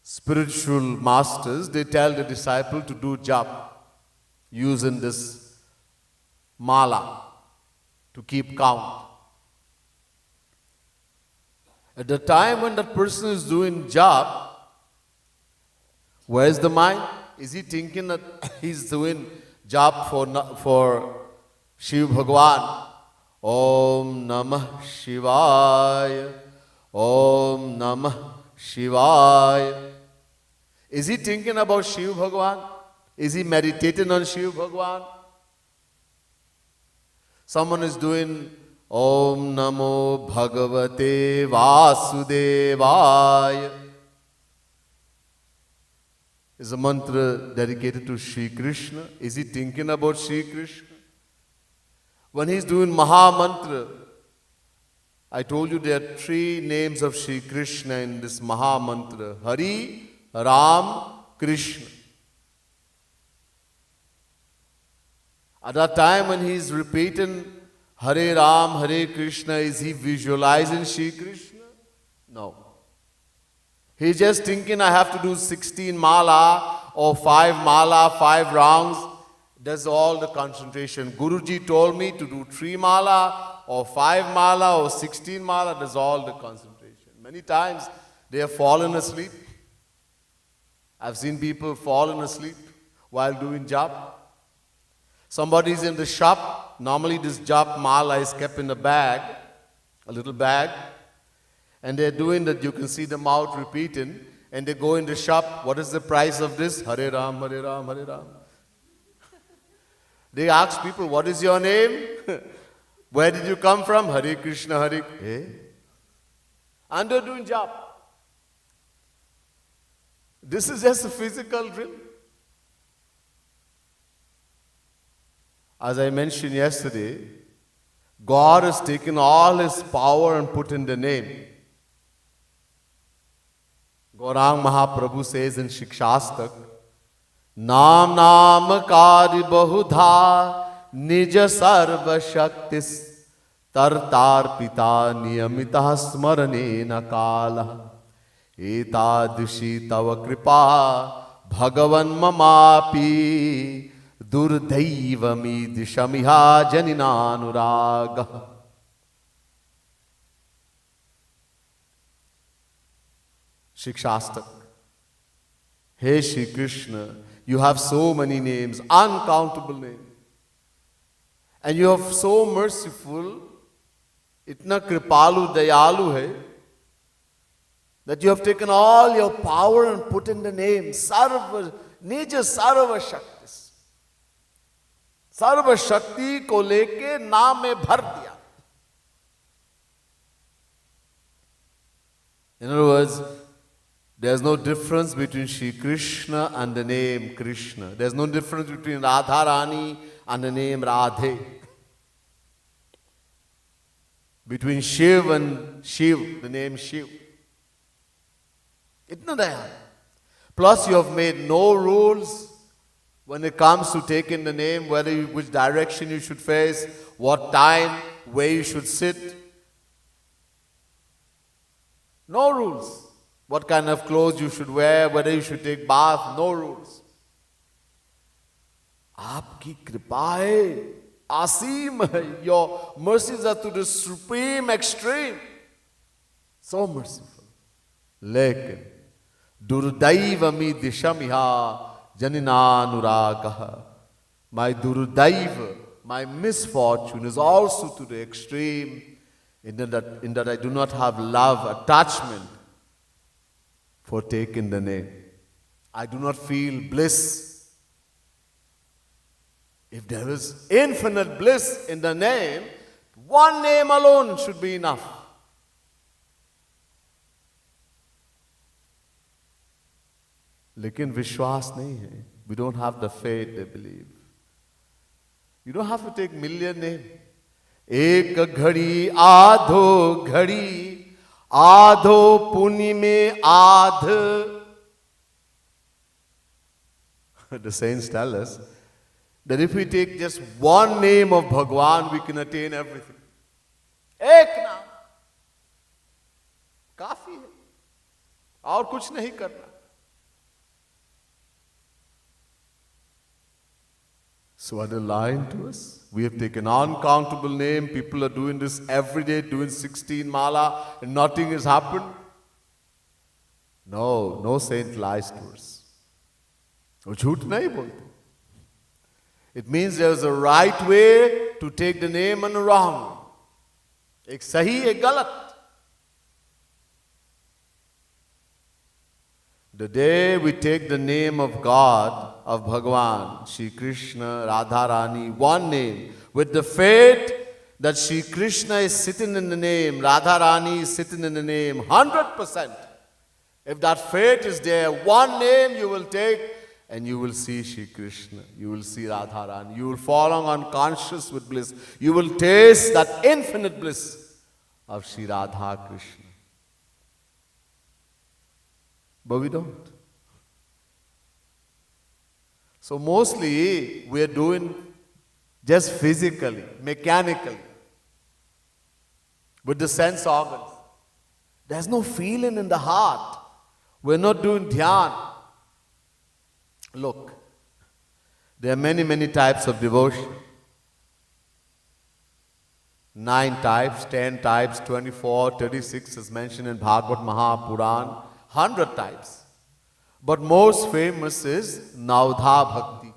spiritual masters, they tell the disciple to do jap using this mala to keep count. At the time when that person is doing jap, where's the mind? Is he thinking that he's doing jap for Shiv Bhagwan? Om Namah Shivaya. Om Namah Shivaya. Is he thinking about Shiv Bhagwan? Is he meditating on Shiv Bhagwan? Someone is doing Om Namo Bhagavate Vasudevaya. Is a mantra dedicated to Shri Krishna. Is he thinking about Shri Krishna? When he's doing Maha Mantra, I told you there are 3 names of Shri Krishna in this Maha Mantra. Hari, Ram, Krishna. At that time when he is repeating Hare Ram, Hare Krishna, is he visualizing Shri Krishna? No. He's just thinking I have to do 16 mala or 5 mala, 5 rounds. That's all the concentration. Guruji told me to do 3 mala or 5 mala or 16 mala. That's all the concentration. Many times they have fallen asleep. I've seen people fallen asleep while doing jap. Somebody's in the shop. Normally this jap mala is kept in a bag, a little bag. And they're doing that. You can see them out repeating. And they go in the shop. What is the price of this? Hare Ram, Hare Ram, Hare Ram. They ask people, what is your name? Where did you come from? Hare Krishna, Hare. Eh? And they're doing jap. This is just a physical drill. As I mentioned yesterday, God has taken all His power and put in the name. Gaurang Mahaprabhu says in Shikshastak, Naam Naam Kari Bahudha Nija Sarva Shaktis Tartar Pita Niyamita Smarane Nakala Etadishi Tava Kripa Bhagavan Mamapi Durdaivami Dishamiha Janinanuraga. Shikshastak. Hey Shri Krishna, you have so many names, uncountable names. And you are so merciful, itna kripalu, dayalu hai, that you have taken all your power and put in the name, Sarva, Nija Sarva Shaktis. Sarva Shakti ko leke naam mein bhar diya. In other words, there's no difference between Shri Krishna and the name Krishna. There's no difference between Radharani and the name Radhe. Between Shiv and Shiv, the name Shiv. Itna daya. Plus you have made no rules when it comes to taking the name, which direction you should face, what time, where you should sit. No rules. What kind of clothes you should wear, whether you should take bath, no rules. Aapki kripa hai, aseem hai. Your mercies are to the supreme extreme. So merciful. Lekin, durdaivami dishamiha Janinanuragaha. My Durudaiva, my misfortune is also to the extreme in that I do not have love, attachment for taking the name. I do not feel bliss. If there is infinite bliss in the name, one name alone should be enough. लेकिन विश्वास नहीं है. We don't have the faith they believe. You don't have to take million names. एक घड़ी आधो घड़ी आधो पुनि में आध. The saints tell us that if we take just one name of Bhagwan, we can attain everything. एक नाम काफी है, और कुछ नहीं करना. So are they lying to us? We have taken uncountable name. People are doing this every day, doing 16 mala, and nothing has happened. No, no saint lies to us. वो झूठ नहीं बोलते. It means there is a right way to take the name and a wrong way. एक सही, एक गलत. The day we take the name of God, of Bhagwan, Shri Krishna, Radharani, one name, with the faith that Shri Krishna is sitting in the name, Radharani is sitting in the name, 100%. If that faith is there, one name you will take, and you will see Shri Krishna, you will see Radharani, you will fall on unconscious with bliss, you will taste that infinite bliss of Shri Radha Krishna. But we don't. So mostly we are doing just physically, mechanically, with the sense organs. There's no feeling in the heart. We're not doing dhyan. Look, there are many, many types of devotion. 9 types, 10 types, 24, 36 is mentioned in Bhagavad Mahapuran. 100 types. But most famous is Navdha Bhakti.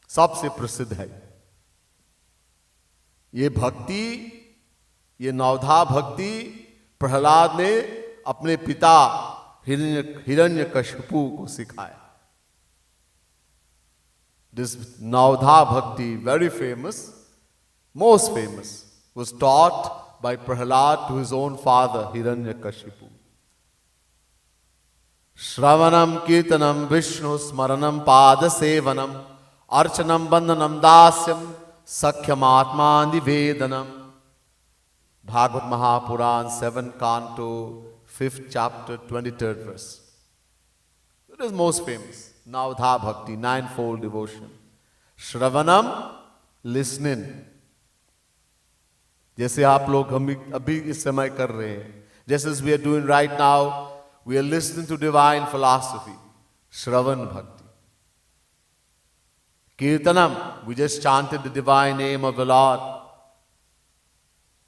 सबसे प्रसिद्ध है. ये भक्ति, ये नवधा भक्ति प्रहलाद ने अपने पिता हिरण्यकशिपु को सिखाया. This Navdha Bhakti, very famous, most famous, was taught by Prahlad to his own father, Hiranyakashipu. Shravanam Keertanam Vishnu Smaranam Pada Sevanam Archanam Bandhanam Dasyam Sakhyam Atma Nivedanam. Bhagavad Mahapuran, 7th canto, 5th chapter, 23rd verse. It is most famous. Navdha Bhakti, 9-fold devotion. Shravanam, listening. जैसे आप लोग हम अभी इस समय कर रहे हैं. Just as we are doing right now, we are listening to divine philosophy. Shravan Bhakti. Keertanam, we just chanted the divine name of the Lord.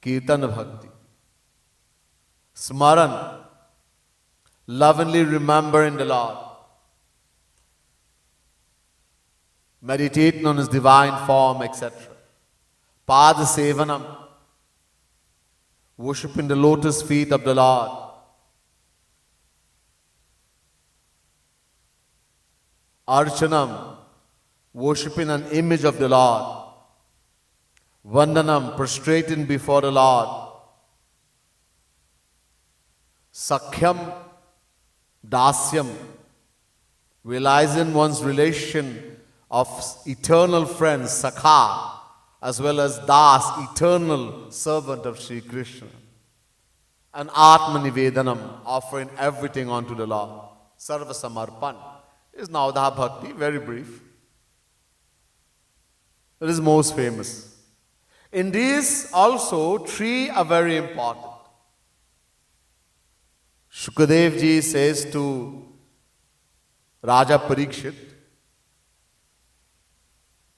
Keertan Bhakti. Smaran, lovingly remembering the Lord. Meditating on His divine form, etc. Pada Sevanam, worshipping the lotus feet of the Lord. Archanam, worshipping an image of the Lord. Vandanam, prostrating before the Lord. Sakhyam, dasyam, realizing one's relation of eternal friends, Sakha, as well as Das, eternal servant of Sri Krishna. And Atma Nivedanam, offering everything unto the Lord. Sarva Samarpan is Navdha Bhakti, very brief. It is most famous. In these also, 3 are very important. Shukadev ji says to Raja Parikshit,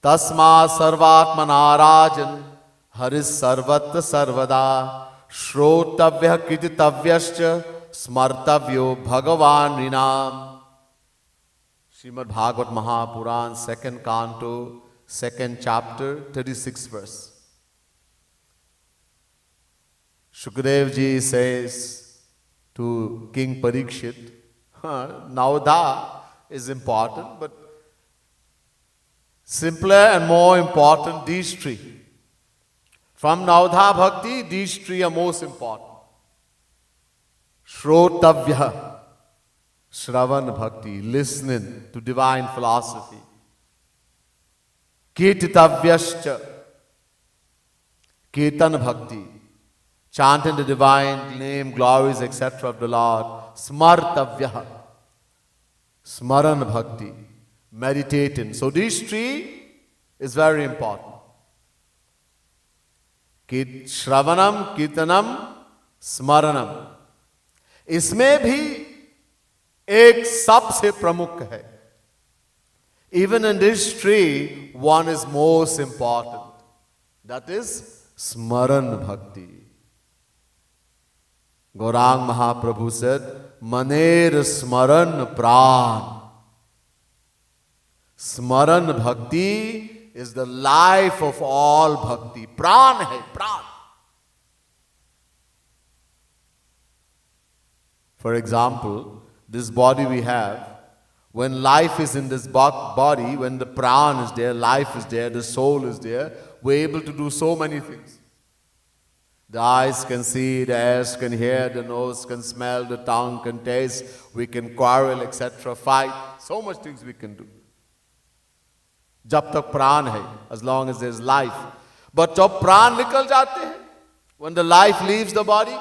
Tasma sarvatmana rajan haris sarvatra sarvada shrotavya kititavyascha smartavyo bhagavan rinam. Srimad Bhagavat Mahapuran, second canto, second chapter, 36th verse. Shukadev ji says to King Parikshit, Navadha is important, but simpler and more important, these three. From Navadha Bhakti, these three are most important. Shrotavya, Shravan Bhakti, listening to divine philosophy. Kirtitavyascha, Keertan Bhakti, chanting the divine name, glories, etc. of the Lord. Smartavya, Smaran Bhakti, meditating. So these three is very important. Shravanam, Kirtanam, Smaranam. इसमें भी एक सबसे प्रमुख है. Even in this tree, one is most important. That is Smaran Bhakti. Gaurang Mahaprabhu said, Maner Smaran Pran. Smaran Bhakti is the life of all bhakti. Pran hai, pran. For example, this body we have, when life is in this body, when the pran is there, life is there, the soul is there, we're able to do so many things. The eyes can see, the ears can hear, the nose can smell, the tongue can taste, we can quarrel, etc., fight, so much things we can do. जब तक प्राण है, as long as there is life. But जब प्राण निकल जाते हैं, when the life leaves the body,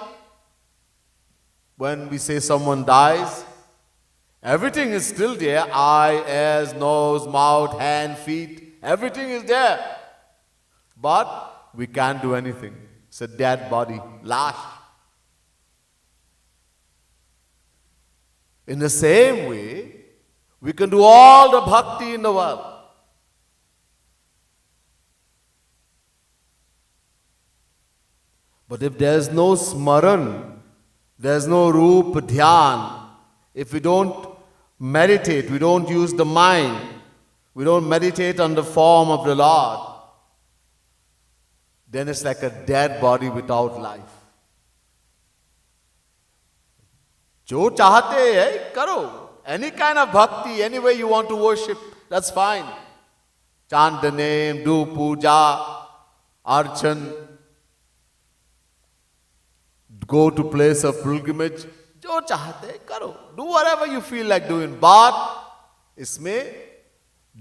when we say someone dies, everything is still there. Eye, ears, nose, mouth, hand, feet, everything is there. But we can't do anything. It's a dead body, lash. In the same way, we can do all the bhakti in the world. But if there is no smaran, there is no roop dhyan, if we don't meditate, we don't use the mind, we don't meditate on the form of the Lord, then it's like a dead body without life. Jo chahate hai, karo. Any kind of bhakti, any way you want to worship, that's fine. Chant the name, do puja, archan, go to place of pilgrimage. Jo chahate karo. Do whatever you feel like doing. But isme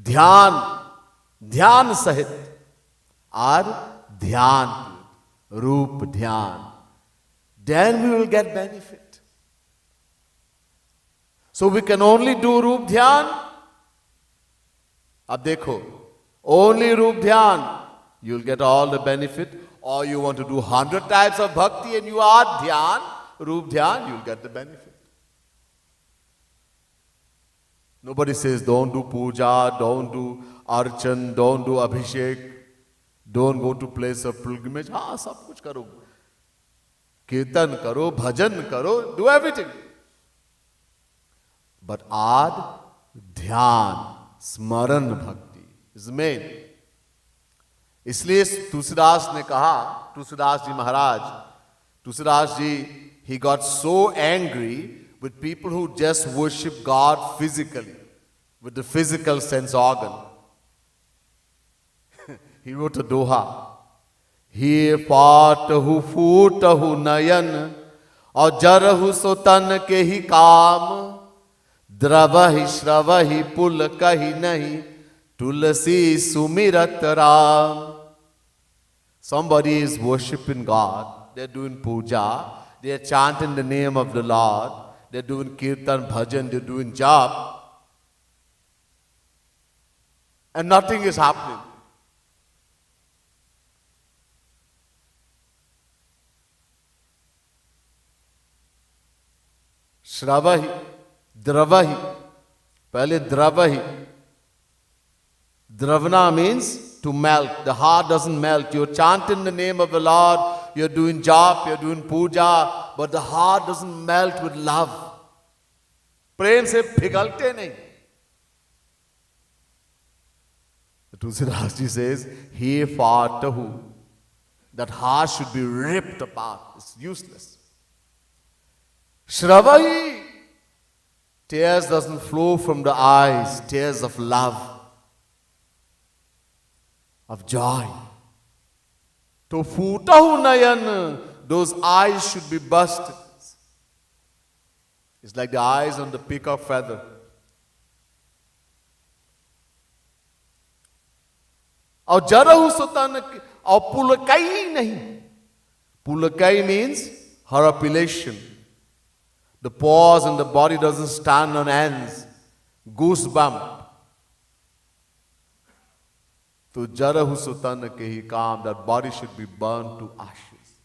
dhyan sahit. Aur dhyan, roop dhyan. Then we will get benefit. So we can only do roop dhyan. Ab dekho, only roop dhyan, you will get all the benefit. Or you want to do 100 types of bhakti and you are dhyan, roop dhyan, you will get the benefit. Nobody says don't do puja, don't do archan, don't do abhishek, don't go to place of pilgrimage. Haan, sab kuch karo. Kirtan karo, bhajan karo, do everything. But add dhyan, smaran bhakti is the main. इसलिए तुलसीदास ने कहा, तुलसीदास जी महाराज, Tulsidas ji, he got so angry with people who just worship God physically, with the physical sense organ. He wrote a doha. He paatahu footahu nayan, aur jarahu sotan ke hi kaam, dravahi shravahi pul kahi nahi, tulasi sumirat ram. Somebody is worshipping God, they're doing puja, they're chanting the name of the Lord, they're doing kirtan, bhajan, they're doing jap, and nothing is happening. Shravahi, dravahi, pehle dravahi. Dravana means to melt. The heart doesn't melt. You're chanting the name of the Lord, you're doing jap, you're doing puja, but the heart doesn't melt with love. Prem se pigalte nahi. Tulsidas Ji says, he fatahu. That heart should be ripped apart. It's useless. Shravahi. Tears doesn't flow from the eyes. Tears of love. Of joy. To futahu nayan. Those eyes should be busted. It's like the eyes on the peacock feather. और जरहु सुतन और पुलकाई नहीं. Pulakai means horripilation. The pause in the body doesn't stand on ends. Goosebump. To jarahu sutan ke hi kaam, that body should be burned to ashes.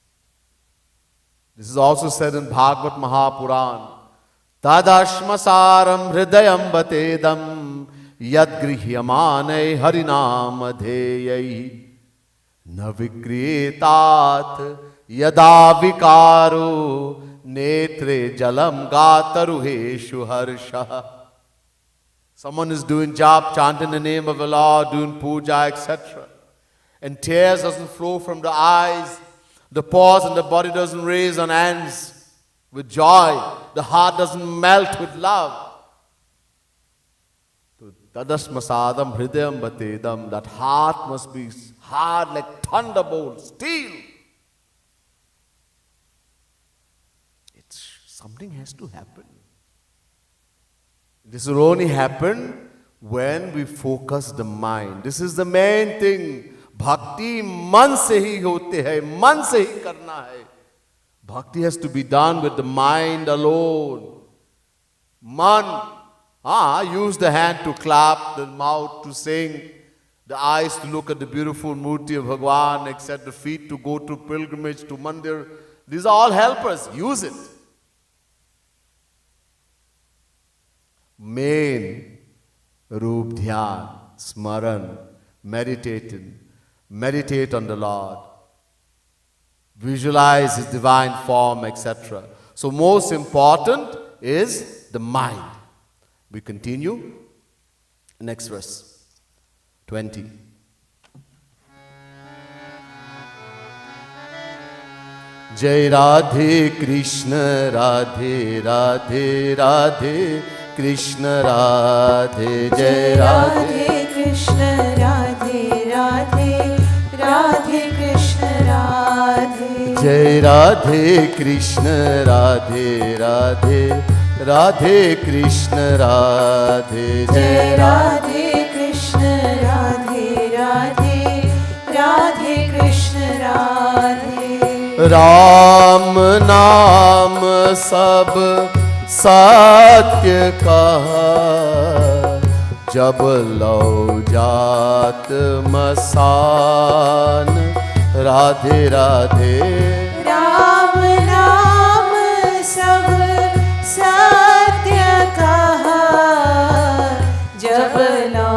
This is also said in Bhagavad Mahapuran. Tadashmasaram hridayam batedam yad grihyamane harinam dheyai navikriyetat yada vikaro netre jalam gataruheshu harsha. Someone is doing jap, chanting the name of Allah, doing puja, etc. And tears doesn't flow from the eyes. The pause in the body doesn't raise on ends with joy. The heart doesn't melt with love. Tadasmasadam hridayam batedam. That heart must be hard like thunderbolt, steel. Something has to happen. This will only happen when we focus the mind. This is the main thing. Bhakti man se hi hote hai, man se hi karna hai. Bhakti has to be done with the mind alone. Man, use the hand to clap, the mouth to sing, the eyes to look at the beautiful murti of Bhagwan, etc., the feet to go to pilgrimage, to mandir. These are all helpers. Use it. Main Roop Dhyan, Smaran, meditating, meditate on the Lord, visualize His divine form, etc. So most important is the mind. We continue. Next verse, 20. Jai Radhe Krishna, Radhe Radhe Radhe Krishna Radhe, Jai Radhe Krishna, Radhe Radhe, Radhe Krishna Radhe. Jai Radhe Krishna, Radhe Radhe, Radhe Krishna Radhe, Jai Radhe Krishna, Radhe Radhe, Radhe Krishna Radhe. Ram Naam Sab सत्य कहा जब लो जात मसान राधे राधे. राम नाम सब सत्य कहा जब लो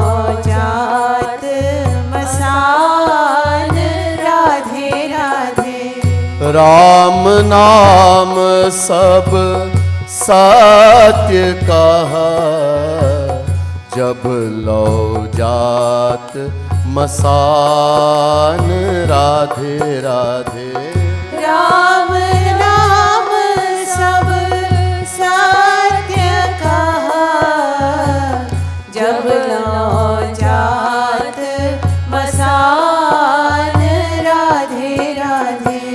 जात मसान राधे राधे. राम नाम सब सत्य कहा जब लो जात मसान राधे राधे. राम नाम सब सत्य कहा जब लो जात मसान राधे राधे.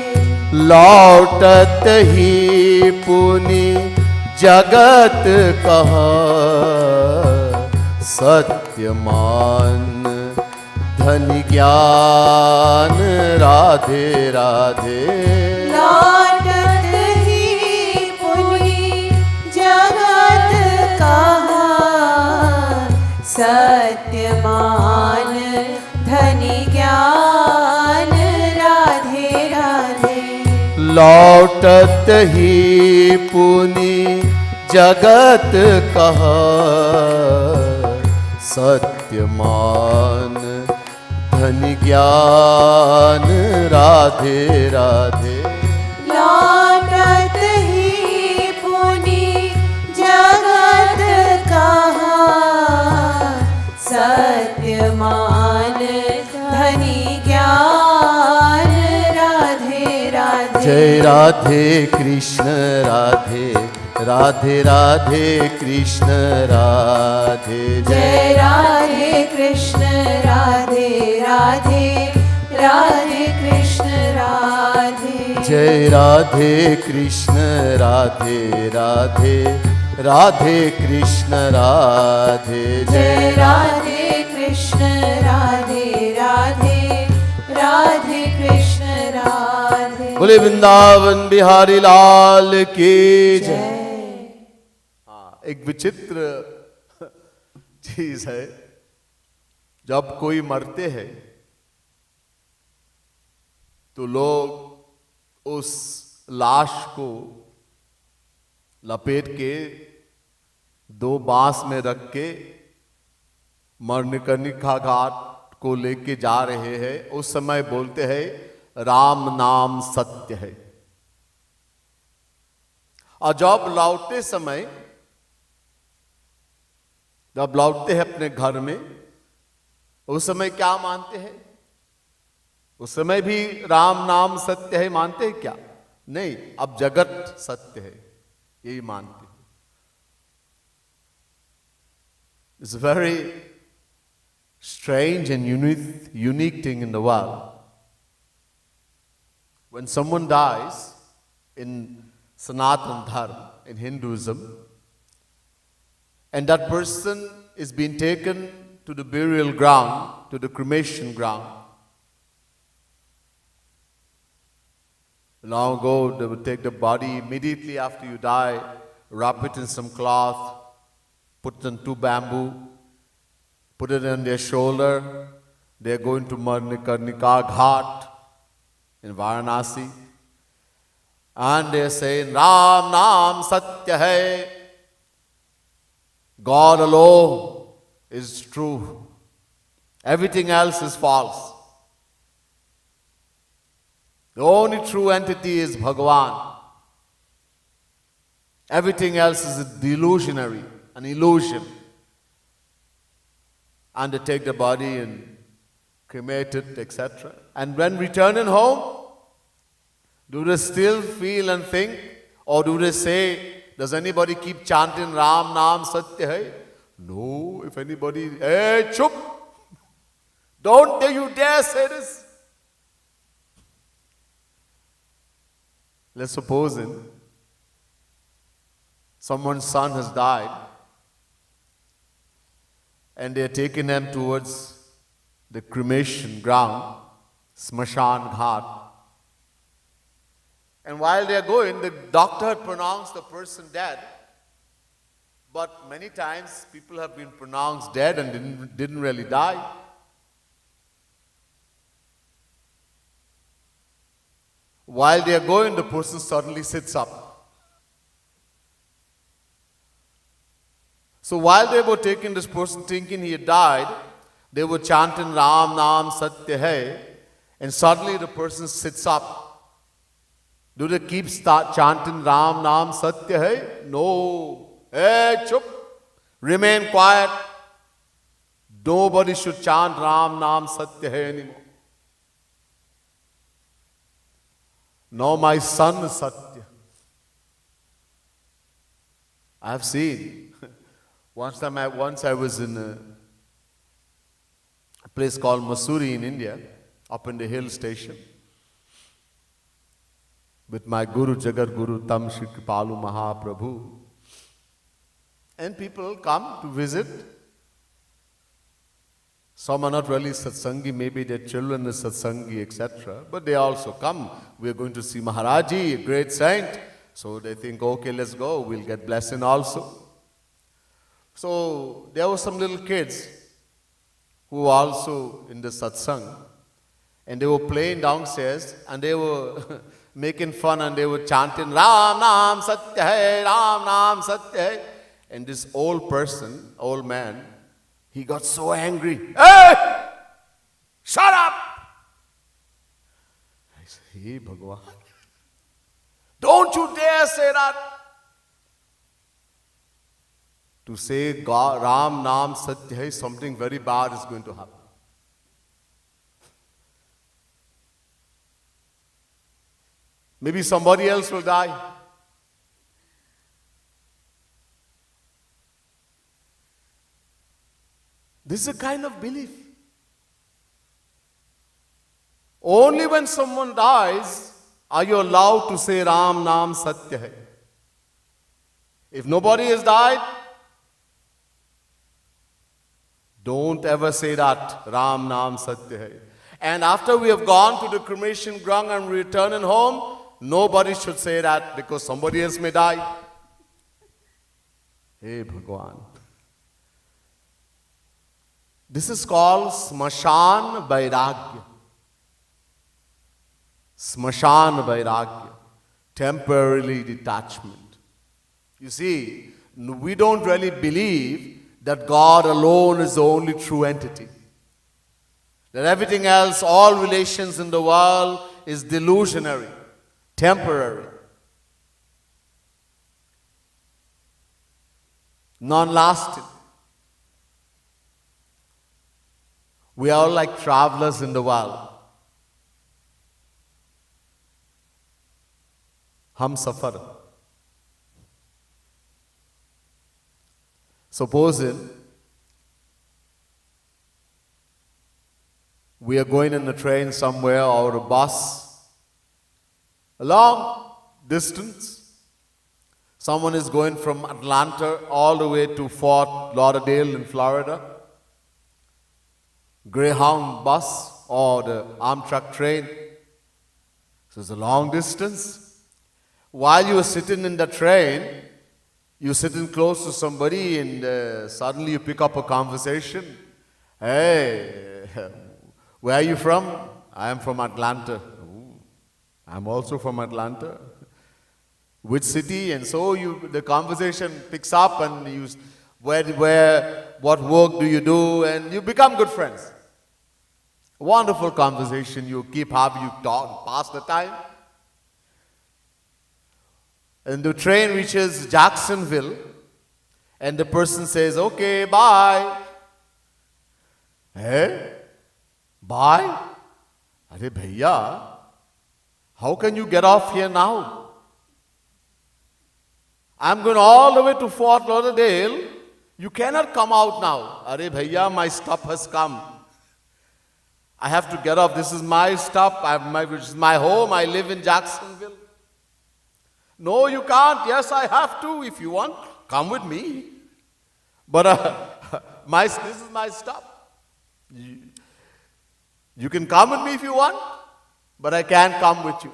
लौटत ही पुनि जगत कहा सत्यमान धन ज्ञान राधे राधे. लौटत ही पुनि जगत कहा सत्यमान धन ज्ञान राधे राधे. लौटत ही पुनि जगत कहा सत्यमान धन ज्ञान राधे राधे. लौटत ही पुनि जगत कहा Satyaman Radhe Krishna Radhe, Radhe Radhe Krishna Radhe. Jai Radhe Krishna Radhe Radhe, Radhe Krishna Radhe. Jai Radhe Krishna Radhe Radhe, Radhe Krishna Radhe. Jai Radhe Krishna Radhe Radhe, Radhe Krishna Radhe. बोले वृंदावन बिहारी लाल की जय। हाँ, एक विचित्र चीज है, जब कोई मरते हैं तो लोग उस लाश को लपेट के दो बांस में रख के मरनिकर्णिका घाट को लेके जा रहे हैं। उस समय बोलते हैं राम नाम सत्य है। और जब लौटते समय, जब लौटते हैं अपने घर में, उस समय क्या मानते हैं? उस समय भी राम नाम सत्य है मानते हैं क्या? नहीं, अब जगत सत्य है यही मानते हैं। It's a very strange and unique thing in the world. When someone dies in Sanatana Dharma, in Hinduism, and that person is being taken to the burial ground, to the cremation ground. Long ago, they would take the body immediately after you die, wrap it in some cloth, put it on two bamboo, put it on their shoulder. They are going to Marnikarnika Ghat in Varanasi. And they are saying, Ram Naam Satya Hai. God alone is true. Everything else is false. The only true entity is Bhagavan. Everything else is delusionary, an illusion. And they take the body and cremate it, etc. And when returning home, do they still feel and think? Or do they say, does anybody keep chanting Ram Naam Satya Hai? No, if anybody, hey, chup! Don't you dare say this. Let's suppose someone's son has died and they are taking him towards the cremation ground, Smashan Ghat. And while they are going, the doctor had pronounced the person dead. But many times people have been pronounced dead and didn't really die. While they are going, the person suddenly sits up. So while they were taking this person thinking he had died, they were chanting Ram Naam Satya Hai, and suddenly the person sits up. Do they keep chanting Ram Naam Satya Hai? No. Hey, chup! Remain quiet. Nobody should chant Ram Naam Satya Hai anymore. No, my son is Satya. I have seen. Once I was in a place called Mussoorie in India, up in the hill station, with my Guru, Jagat Guru, Tam Shri Kripalu Mahaprabhu. And people come to visit. Some are not really satsangi, maybe their children are satsangi, etc. But they also come. We are going to see Maharaji, a great saint. So they think, okay, let's go, we'll get blessing also. So there were some little kids who were also in the satsang. And they were playing downstairs and they were making fun and they were chanting, Ram Naam Satya Hai, Ram Naam Satya Hai. And this old person, old man, he got so angry. Hey! Shut up! I said, hey, Bhagavan, don't you dare say that. To say God, Ram Naam Satya Hai, something very bad is going to happen. Maybe somebody else will die. This is a kind of belief. Only when someone dies are you allowed to say Ram Naam Satya Hai. If nobody has died, don't ever say that Ram Naam Satya Hai. And after we have gone to the cremation ground and returning home, nobody should say that because somebody else may die. Hey Bhagwan. This is called Smashan Vairagya. Smashan Vairagya. Temporarily detachment. You see, we don't really believe that God alone is the only true entity. That everything else, all relations in the world is delusionary, temporary, non-lasting. We are all like travelers in the world. Hum safar. Supposing we are going in a train somewhere or a bus, a long distance. Someone is going from Atlanta all the way to Fort Lauderdale in Florida. Greyhound bus or the Amtrak train. So it's a long distance. While you are sitting in the train, you're sitting close to somebody and suddenly you pick up a conversation. Hey, where are you from? I am from Atlanta. Ooh, I'm also from Atlanta. Which city? And so the conversation picks up and you, what work do you do? And you become good friends. Wonderful conversation. You keep having, you talk, pass the time. And the train reaches Jacksonville and the person says, okay, bye. Hey, bye? Are bhaiya, how can you get off here now? I'm going all the way to Fort Lauderdale. You cannot come out now. Are bhaiya, my stop has come. I have to get off. This is my stop. Which is my home. I live in Jacksonville. No, you can't. Yes, I have to. If you want, come with me. But this is my stop. You can come with me if you want, but I can't come with you.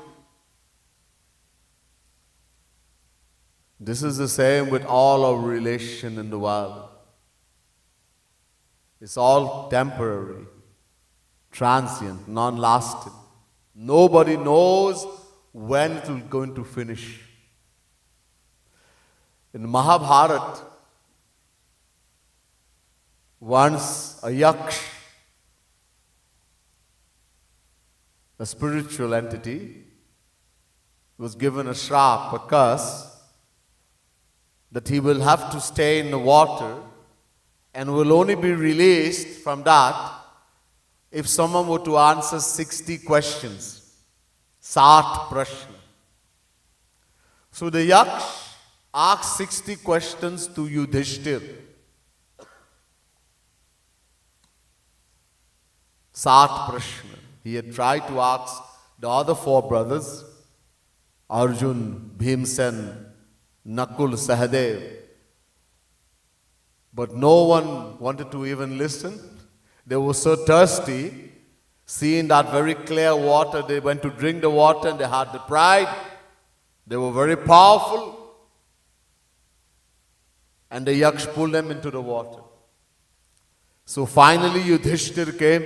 This is the same with all our relation in the world. It's all temporary, transient, non-lasting. Nobody knows when it will going to finish. In Mahabharata, once a yaksh, a spiritual entity, was given a shrap, a curse, that he will have to stay in the water and will only be released from that if someone were to answer 60 questions. Sat prashna. So the yaksh asked 60 questions to Yudhishthir. Sat prashna. He had tried to ask the other four brothers, Arjun, Bhimsen, Nakul, Sahadev. But no one wanted to even listen. They were so thirsty. Seeing that very clear water, they went to drink the water and they had the pride. They were very powerful. And the yaksh pulled them into the water. So finally Yudhishthir came.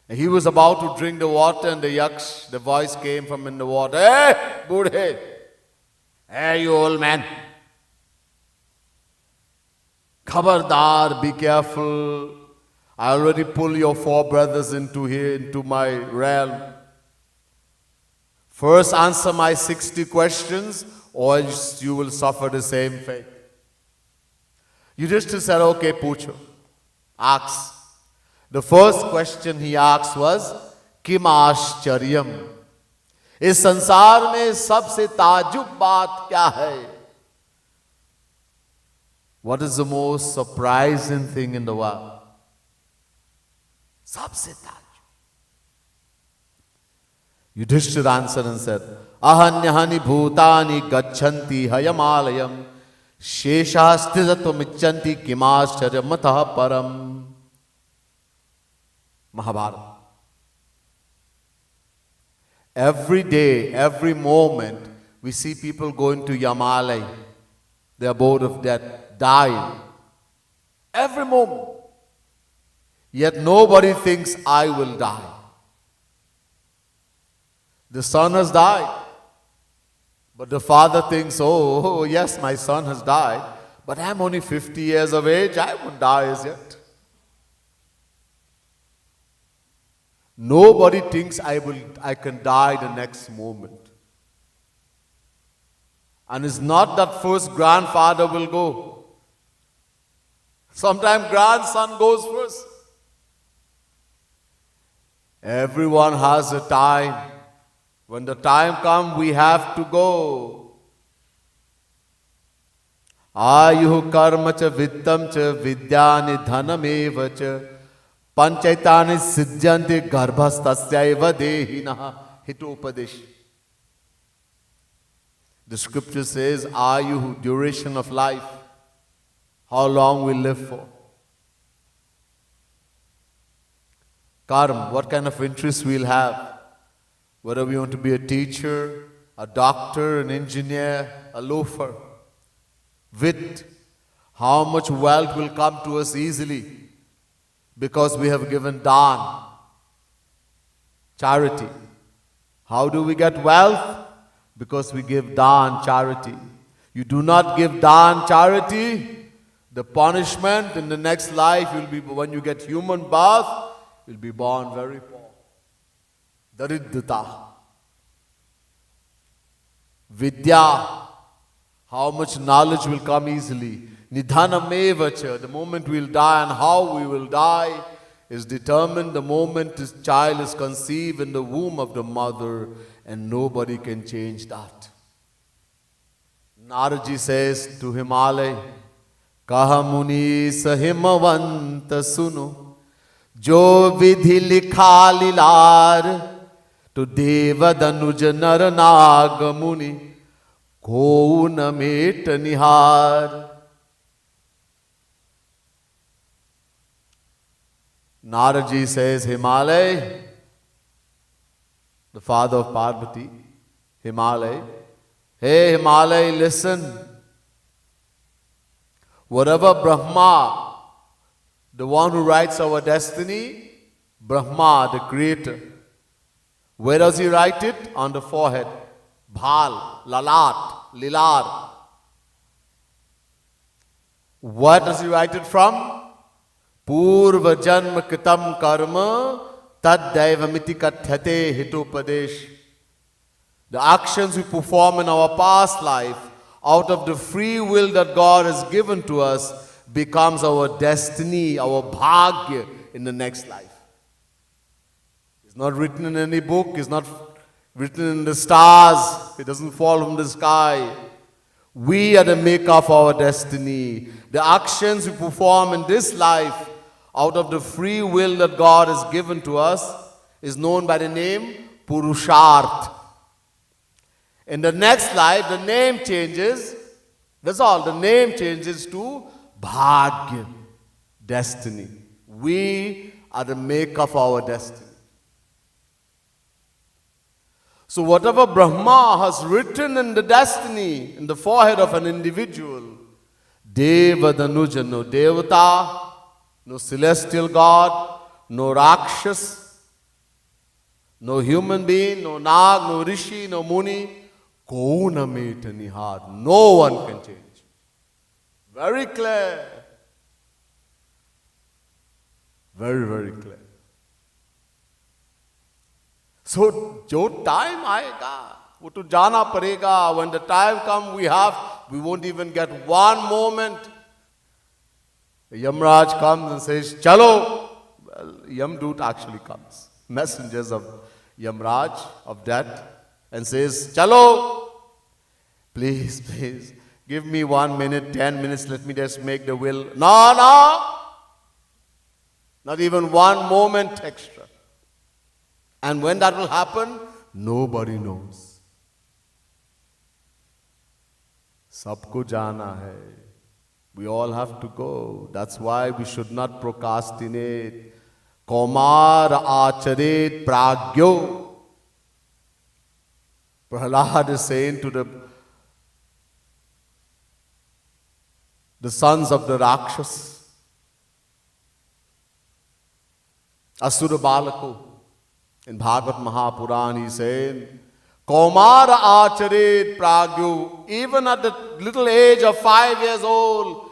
And he was about to drink the water and the yaksh, the voice came from in the water. Hey, Budhe! Hey, you old man! Khabardar, be careful. I already pulled your four brothers into here, into my realm. First answer my 60 questions or else you will suffer the same fate. Yudhishthir said, okay, Pucho. Ask. The first question he asked was, Kim Ashcharyam? इस संसार में सबसे ताजुब बात क्या है? What is the most surprising thing in the world? सबसे ताजुब. Yudhishthira answered and said, Ahanyahani bhutani gachanti hayamalayam sheshasthidatvam ichanti kimascharya matah param. Mahabharata. Every day, every moment, we see people going to Yamalaya, their abode of death, dying. Every moment. Yet nobody thinks, I will die. The son has died. But the father thinks, oh, yes, my son has died. But I'm only 50 years of age, I won't die as yet. Nobody thinks I can die the next moment. And it's not that first grandfather will go. Sometimes grandson goes first. Everyone has a time. When the time comes, we have to go. Ayuh karma cha vittam cha vidyani dhanameva cha panchaitani siddhyanti garbhastasyaiva dehinaha hitopadesh. The scripture says, Ayuh, duration of life, how long we live for. Karma, what kind of interest we'll have. Whether we want to be a teacher, a doctor, an engineer, a loafer. Wit, how much wealth will come to us easily because we have given dan, charity. How do we get wealth? Because we give dan, charity. You do not give dan, charity, the punishment in the next life will be when you get human birth, you'll be born very poor. Daridata. Vidya, how much knowledge will come easily. Nidhanamevacha, the moment we'll die and how we will die is determined the moment this child is conceived in the womb of the mother, and nobody can change that. Naraji says to Himalaya, Kahamuni sahimavanta sunu, jo vidhi likha lilar, to Deva Danuja Naranagamuni, ko na meta nihar. Naraji says, Himalaya, the father of Parvati, Himalaya, hey Himalaya, listen. Whatever Brahma, the one who writes our destiny, Brahma, the creator, where does he write it? On the forehead. Bhal, Lalat, Lilar. What does he write it from? Purva janma kritam karma tad daivamiti kathyate hitopadesh. The actions we perform in our past life, out of the free will that God has given to us, becomes our destiny, our bhagya in the next life. It's not written in any book, it's not written in the stars, it doesn't fall from the sky. We are the maker of our destiny. The actions we perform in this life, out of the free will that God has given to us, is known by the name Purusharth. In the next life, the name changes. That's all. The name changes to Bhagya, destiny. We are the maker of our destiny. So whatever Brahma has written in the destiny, in the forehead of an individual, Deva Danuja, no Devata, no celestial God, no Rakshas, no human being, no Nag, no Rishi, no Muni, Kauna meta nihar. No one can change. Very clear. Very, very clear. So, jo time aayega, wo to jana parega. When the time comes, we won't even get one moment. Yamraj comes and says, Chalo. Well, Yamdut actually comes. Messengers of Yamraj, of death, and says, Chalo, please, please, give me 1 minute, 10 minutes, let me just make the will. No, no, not even one moment extra. And when that will happen, nobody knows. Sabko jana hai. We all have to go. That's why we should not procrastinate. Kaumar acharet pragyo. Prahlad is saying to the sons of the Rakshas, Asura Balako, in Bhagavad Mahapuran, he's saying, Kaumar acharet pragyo. Even at the little age of 5 years old,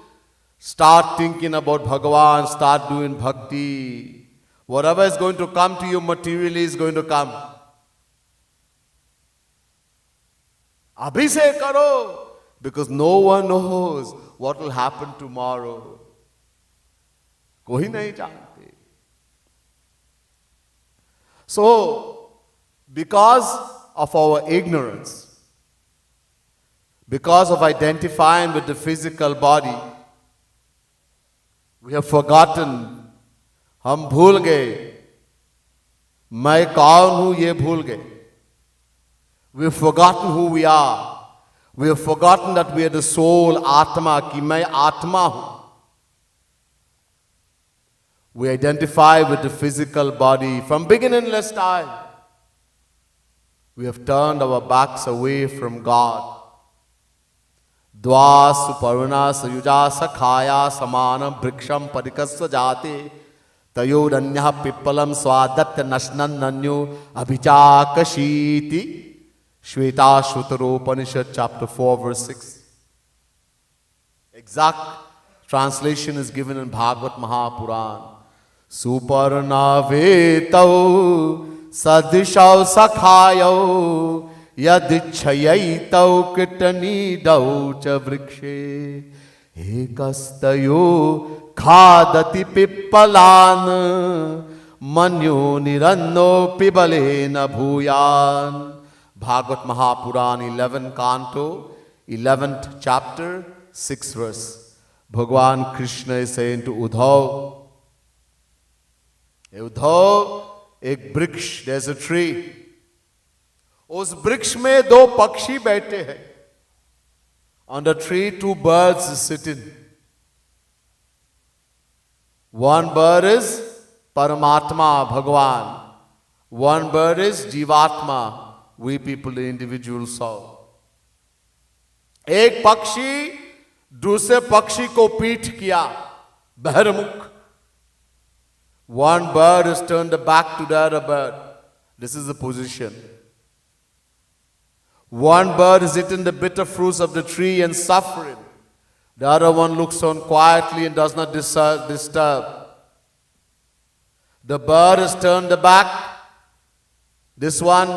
start thinking about Bhagavan, start doing bhakti. Whatever is going to come to you materially is going to come. Abhi se karo, because no one knows what will happen tomorrow. Kohi nahi jante. So, because of our ignorance, because of identifying with the physical body, we have forgotten. हम भूल गए मैं कौन हूं ये भूल गए. We have forgotten who we are. We have forgotten that we are the soul, Atma, कि मैं आत्मा हूं. We identify with the physical body from beginningless time. We have turned our backs away from God. Dva suparna sayuja sakhaya samanam briksham parikasva jate tayoranya pippalam swadatya nashnan nanyo abhichakashiti. Shweta Shutaropanishad chapter 4 verse 6. Exact translation is given in Bhagavad Mahapuran. Suparna vetau sadishau sakhayau yadichayayitau kitanidau cha vrikshe ekastayo khadati pippalan manyo niranno pibalena bhuyan. Bhagavad Mahapuran 11 canto 11th chapter 6 verse. Bhagwan Krishna is saying to Uddhav, Uddhav, एक वृक्ष, there's a tree. उस वृक्ष में दो पक्षी बैठे हैं. On the tree, two birds are sitting. One bird is Paramatma, Bhagwan. One bird is Jivatma, we people, the individual soul. एक पक्षी दूसरे पक्षी को पीठ किया, बहिर्मुख. One bird is turned back to the other bird. This is the position. One bird is eating the bitter fruits of the tree and suffering. The other one looks on quietly and does not disturb. The bird is turned back. This one,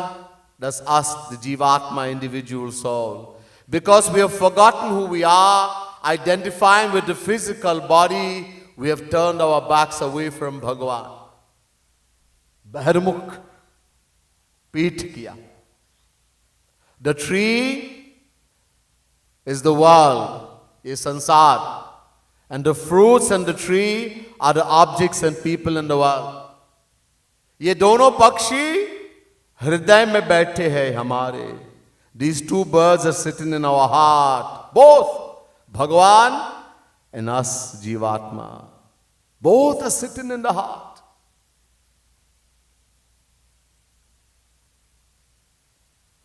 that's us, the Jivatma, individual soul. Because we have forgotten who we are, identifying with the physical body, we have turned our backs away from Bhagavan. Bahirmukh, Peeth kiya. The tree is the world, is sansar. And the fruits and the tree are the objects and people in the world. ये दोनों पक्षी हृदय में बैठे हैं हमारे. These two birds are sitting in our heart. Both Bhagavan and us, Jivatma. Both are sitting in the heart.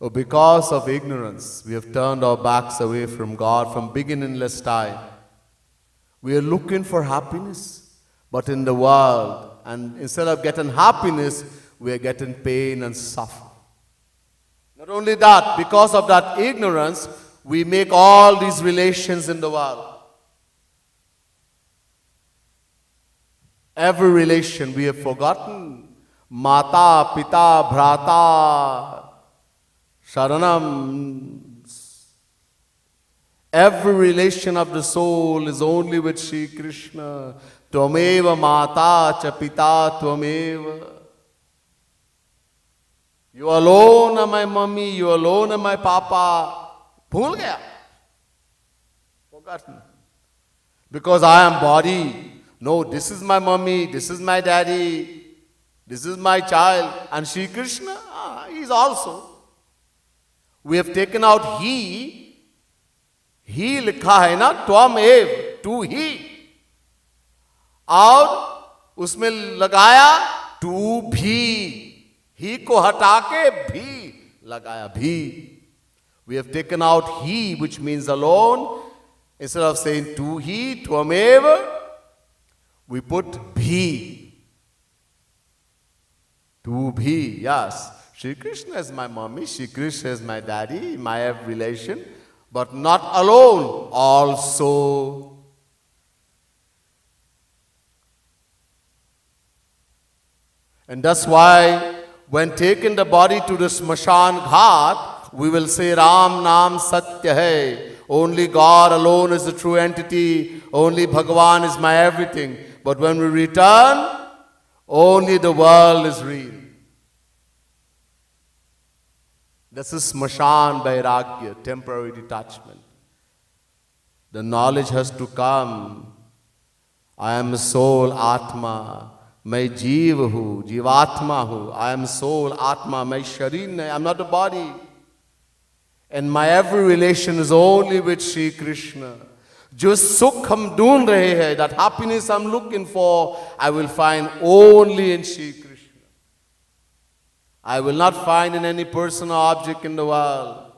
Oh, because of ignorance, we have turned our backs away from God from beginningless time. We are looking for happiness, but in the world, and instead of getting happiness, we are getting pain and suffering. Not only that, because of that ignorance, we make all these relations in the world. Every relation we have forgotten. Mata, Pita, Bhrata, Sharanam. Every relation of the soul is only with Shri Krishna. Tvameva Mata cha Pita Tvameva. You alone are my mummy, you alone are my papa. Bhul gaya. Forgotten. Because I am body. No, this is my mummy, this is my daddy, this is my child. And Shri Krishna, he is also. We have taken out he likha hai na, tvam ev, tu he. और उसमें लगाया tu bhi. He को हटा के भी लगाया भी. We have taken out he, which means alone. Instead of saying tu he, tvam, we put bhi. Tu bhi, yes. Shri Krishna is my mommy, Shri Krishna is my daddy, my relation, but not alone, also. And that's why when taking the body to the Smashan Ghat, we will say Ram Naam Satya Hai. Only God alone is the true entity. Only Bhagavan is my everything. But when we return, only the world is real. This is Smashan Vairagya, temporary detachment. The knowledge has to come. I am soul, Atma. मैं जीव हूँ, जीवात्मा हूँ. I am soul, Atma. मैं शरीर नहीं. I am not a body. And my every relation is only with Shri Krishna. जो सुख हम ढूंढ रहे हैं, that happiness I'm looking for, I will find only in Shri Krishna. I will not find in any person or object in the world.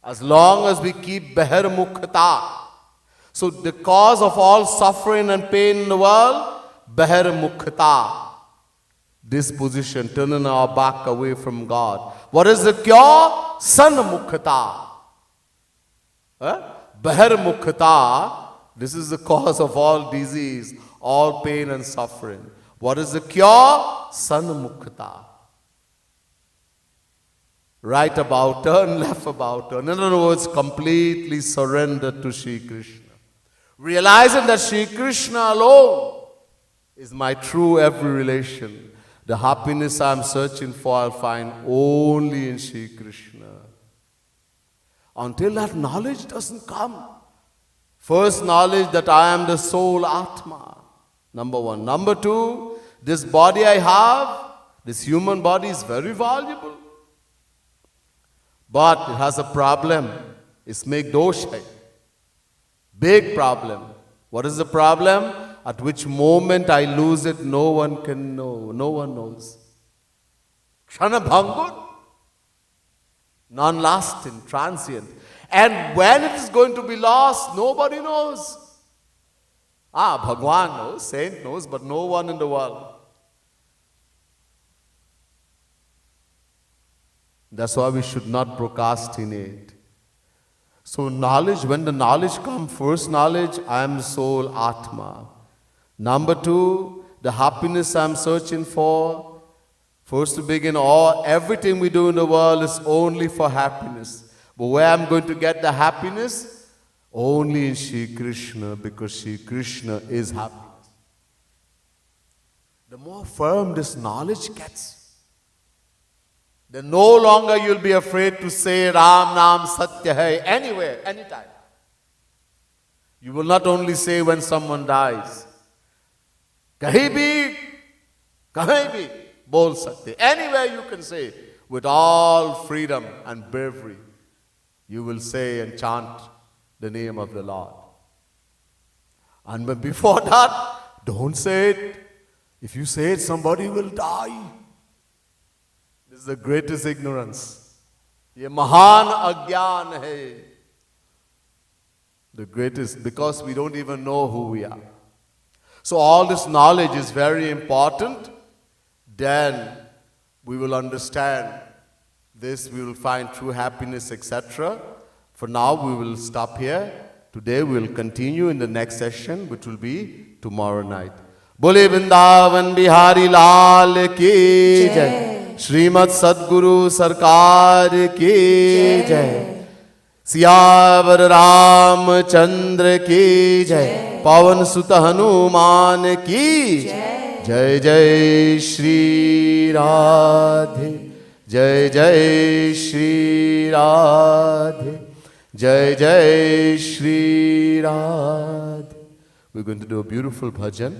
As long as we keep Bahar-Mukhata. So the cause of all suffering and pain in the world, Bahar-Mukhata. Disposition, turning our back away from God. What is the cure? San-Mukhata. Bahar-Mukhata, this is the cause of all disease, all pain and suffering. What is the cure? San-Mukhata. Right about turn, left about turn. In other words, completely surrendered to Shri Krishna. Realizing that Shri Krishna alone is my true every relation. The happiness I am searching for, I'll find only in Shri Krishna. Until that knowledge doesn't come. First knowledge that I am the soul Atma. Number one. Number two, this body I have, this human body is very valuable. But it has a problem. It's make dosh. Big problem. What is the problem? At which moment I lose it, no one can know. No one knows. Kshana bhangur. Non-lasting, transient. And when it is going to be lost, nobody knows. Bhagwan knows, saint knows, but no one in the world. That's why we should not procrastinate. So knowledge, when the knowledge comes, first knowledge, I am soul, Atma. Number two, the happiness I am searching for. First to begin, everything we do in the world is only for happiness. But where I'm going to get the happiness? Only in Shri Krishna, because Shri Krishna is happiness. The more firm this knowledge gets, then no longer you'll be afraid to say Ram Naam Satya Hai anywhere, anytime. You will not only say when someone dies. Kahi bhi, bol sakte. Anywhere you can say, with all freedom and bravery, you will say and chant the name of the Lord. And but before that, don't say it. If you say it, somebody will die. This is the greatest ignorance. Ye mahan agyan hai. The greatest, because we don't even know who we are. So all this knowledge is very important. Then we will understand this, we will find true happiness, etc. For now, we will stop here. Today, we will continue in the next session, which will be tomorrow night. Bole Vrindavan Bihari Lal ki jai. Srimad Sadguru Sarkar ki jai. Siyavar Ramchandra ki jai. Pavan Sutta Hanuman ki jai. जय जय श्री राधे, जय जय श्री राधे, जय जय Shri Radhe. We're going to do a beautiful bhajan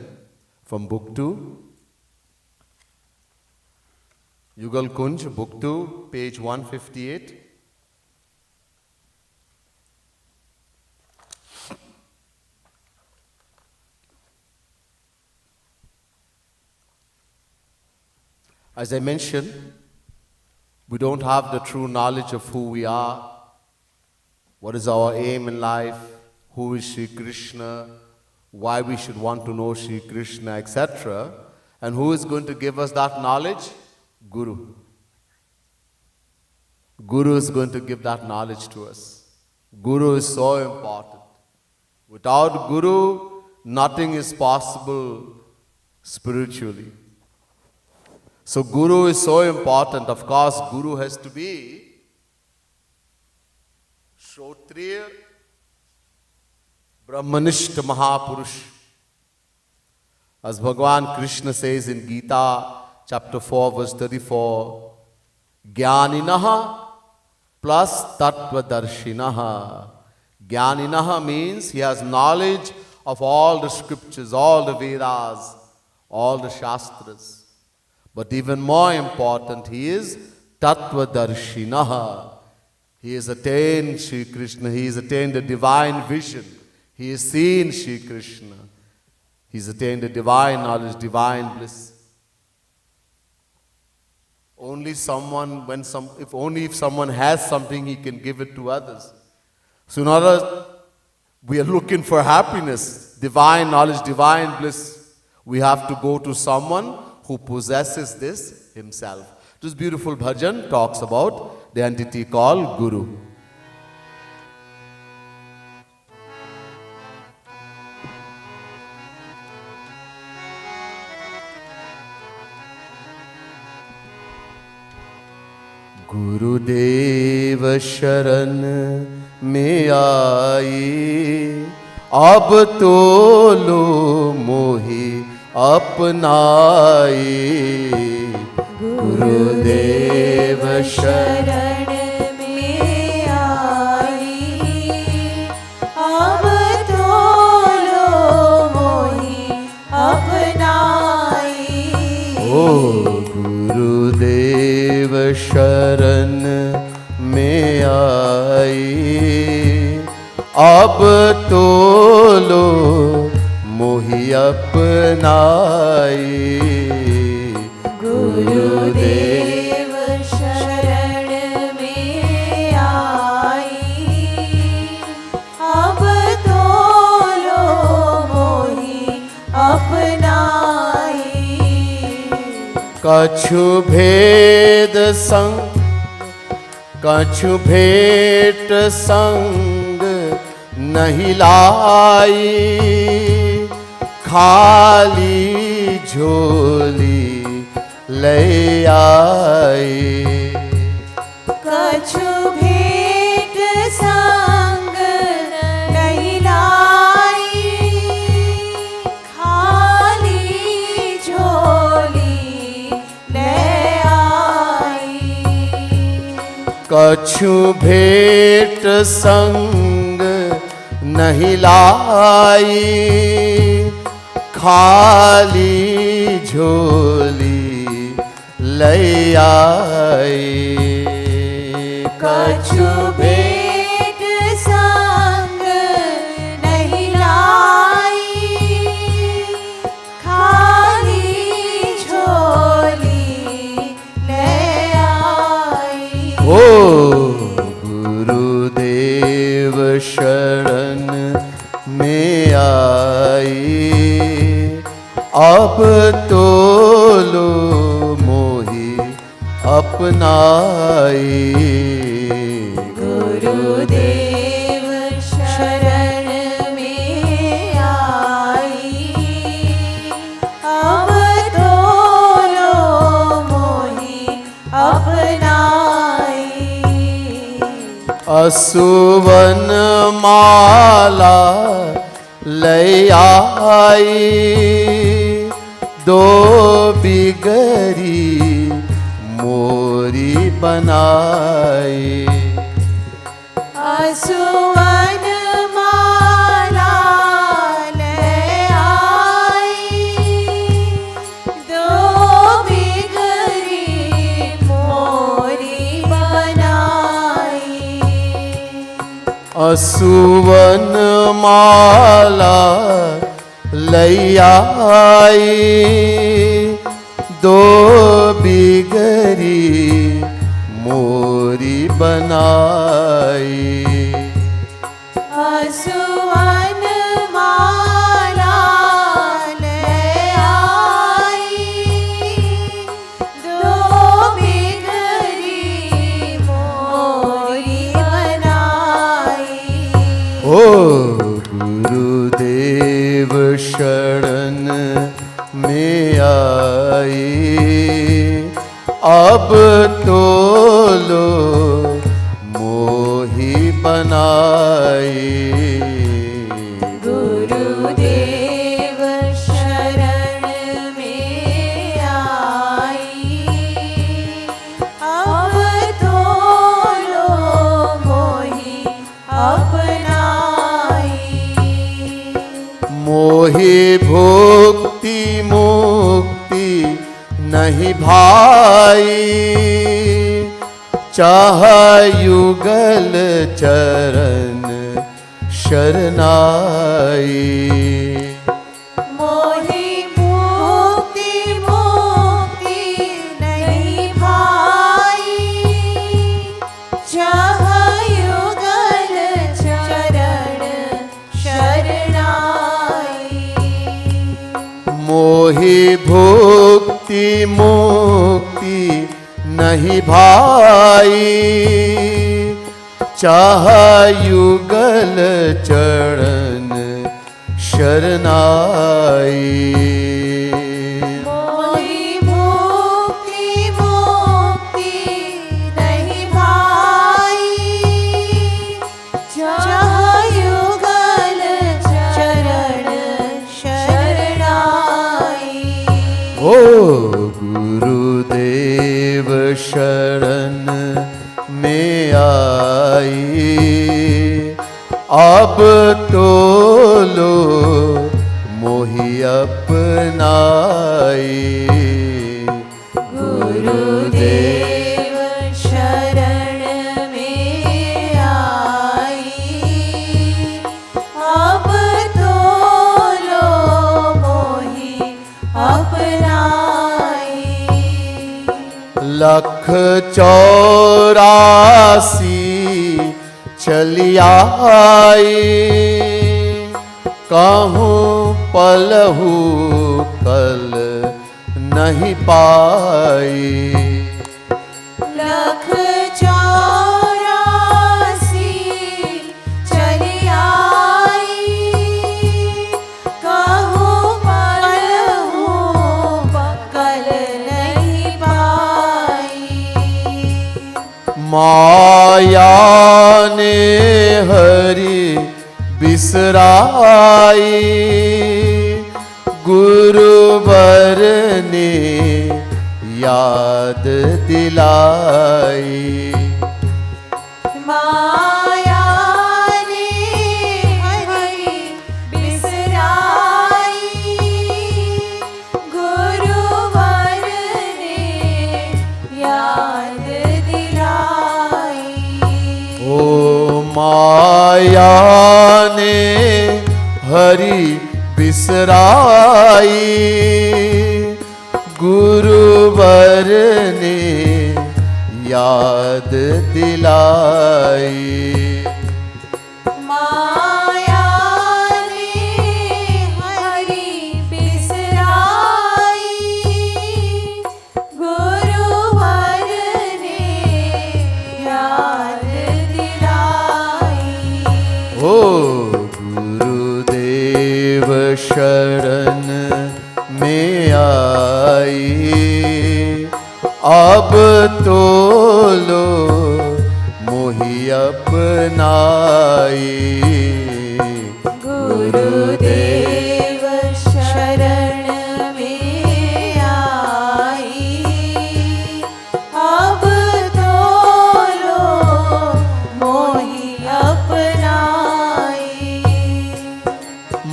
from book 2. Yugal Kunj, book 2, page 158. As I mentioned, we don't have the true knowledge of who we are, what is our aim in life, who is Sri Krishna, why we should want to know Sri Krishna, etc. And who is going to give us that knowledge? Guru. Guru is going to give that knowledge to us. Guru is so important. Without Guru, nothing is possible spiritually. So Guru is so important. Of course, Guru has to be Shrotriya, Brahmanishta Mahapurush. As Bhagavan Krishna says in Gita, chapter 4, verse 34, Jnaninaha plus Tattvadarshinaha. Jnaninaha means he has knowledge of all the scriptures, all the Vedas, all the Shastras. But even more important, he is Tattvadarshinaha. He has attained Sri Krishna, he has attained the divine vision. He has seen Sri Krishna. He has attained the divine knowledge, divine bliss. Only someone, if someone has something, he can give it to others. So in order, we are looking for happiness, divine knowledge, divine bliss. We have to go to someone who possesses this himself. This beautiful bhajan talks about the entity called Guru. गुरुदेव शरण में आई, अब तो लो मोहि अपनाई. गुरुदेव शरण में आई, अब तो लो मोहि अपनाई. ओ गुरुदेव शरण में आई, अब तो लो मोहि अपनाई. गुरुदेव शरण में आई, अब तो लो मोहि अपनाई. कछु भेद संग, कछु भेट संग नहीं लाई, खाली झोली ले आई. कछु भेट संग नहीं लाई, खाली झोली ले आई. कछु भेट संग नहीं लाई, खाली झोली ले आई. कछु भेट संग नहीं लाई, खाली झोली ले आई. ओ गुरुदेव शरण में आई, अब तो लो मोहि अपनाई. गुरुदेव शरण में आई, अब तो लो मोहि अपनाई. असुवन माला ले आई, दो बिगरी मोरी बनाई। असुवन माला ले आई, दो बिगरी मोरी बनाई। असुवन माला लई आई, दो बिगरी मोरी बनाई। असुवन माला ले आई, दो बिगरी मोरी बनाई। ओ गुरुदेव शरण में आई, अब तो लो मोही बनाई। गुरुदेव शरण में आई, अब तो लो मोही अपनाई। मोहि भुक्ति मुक्ति नहीं भाई, चाह युगल चरण शरनाई। मोहि मुक्ति मुक्ति नहीं भाई, चाह युगल चरण शरणाई। मोहि भुक्ति मुक्ति नहीं भाई, चाह युगल चरण शरनाई। मोहि मुक्ति मुक्ति नहीं भाई, चाह युगल चरण शरणाई। ओ गुरुदेव शरण में आई, अब तो लो मोहि अपनाई। गुरुदेव शरण में आई, अब तो लो मोही अपनाई। लख 84 चली आई, कहूँ पलहू कल नहीं पाई। लख 84 चली आई, कहूँ पलहू कल नहीं पाई। माया ने हरि बिसराई, गुरुवर ने याद दिलाई। माया ने हरि बिसराई, गुरुवर ने याद दिलाई। ओ माया ने हरि बिसराई, गुरुवर ने याद दिलाई। माया ने हरि बिसराई, गुरुवर ने याद दिलाई। ओ गुरुदेव शरण में आई, अब तो लो मोहि अपनाई। गुरुदेव शरण में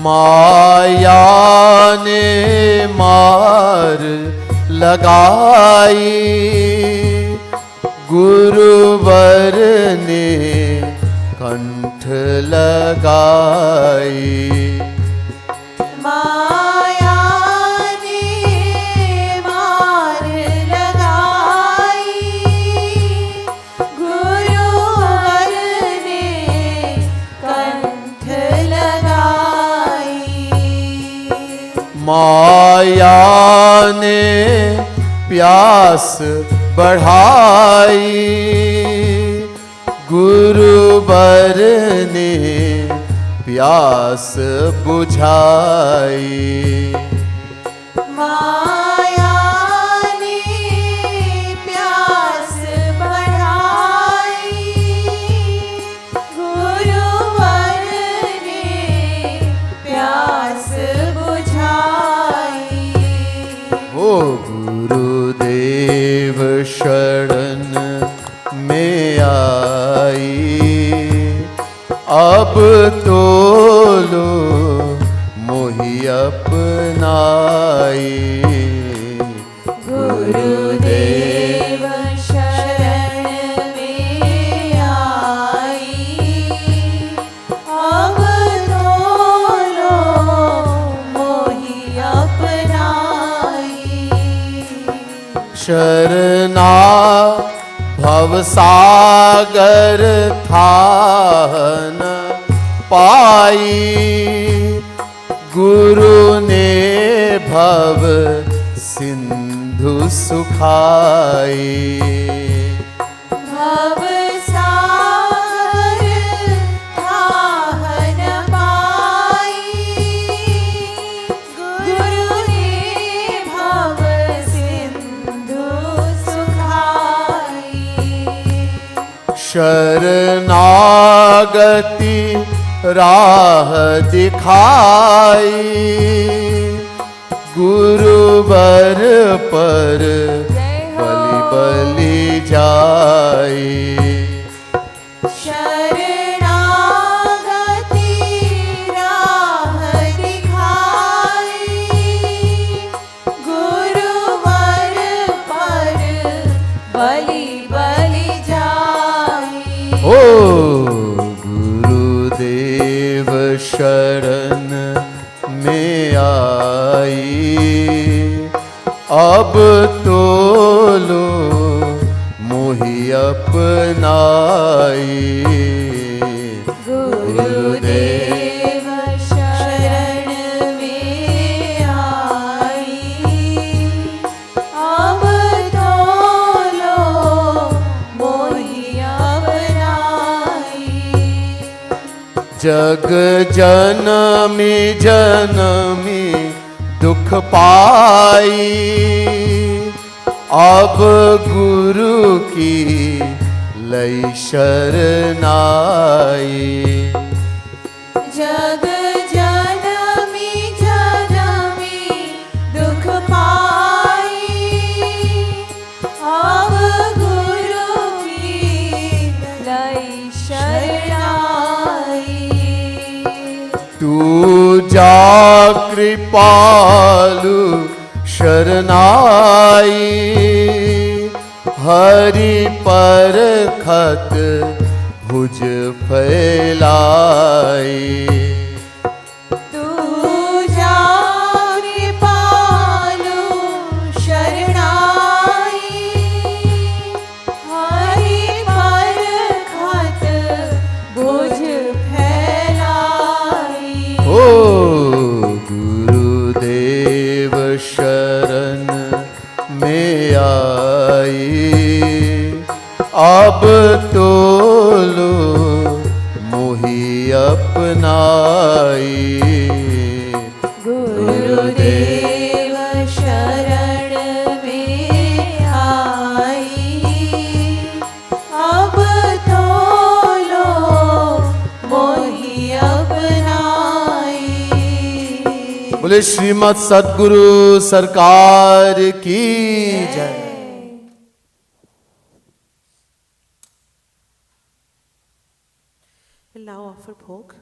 माया ने मार लगाई, गुरुवर ने कंठ लगाई। माया ने मार लगाई, गुरुवर ने कंठ लगाई। माया ने प्यास बढ़ाई, गुरुवर ने प्यास बुझाई। माया ने प्यास बढ़ाई, गुरुवर ने प्यास बुझाई। ओ गुरुदेव शरण में आई, अब तो लो मोहि अपनाई। गुरुदेव शरण में आई, अब तो लो मोहि अपनाई। शरणा भवसागर था न पाई, गुरु ने भव सिंधु सुखाई। भवसागर थाह न पाई, गुरु ने भव सिंधु सुखाई। शरणागति राह दिखाई, गुरुवर पर बलि बलि जाई। शरणागति राह दिखाई, गुरुवर पर बलि बलि जाई। ओ गुरुदेव शरण में आई, अब तो लो मोहि अपनाई। गुरुदेव शरण में आई, अब तो लो मोहि अपनाई। जग जनमी जनमी दुख पाई, अब गुरु की लई शरनाई। जग जनमी जनमी दुख पाई, अब गुरु की लई शरणाई। तू जा कृपालु शरनाई, हरि पर खत भुज फैलाई। तू जा कृपालु शरणाई, हरि पर खत भुज फैलाई। ओ गुरुदेव शरण में आई, अब तो लो मोहि अपनाई। गुरुदेव शरण में आई, अब तो लो मोहि अपनाई। बोले श्रीमद सद्गुरु सरकार की जय। We'll now offer bhog.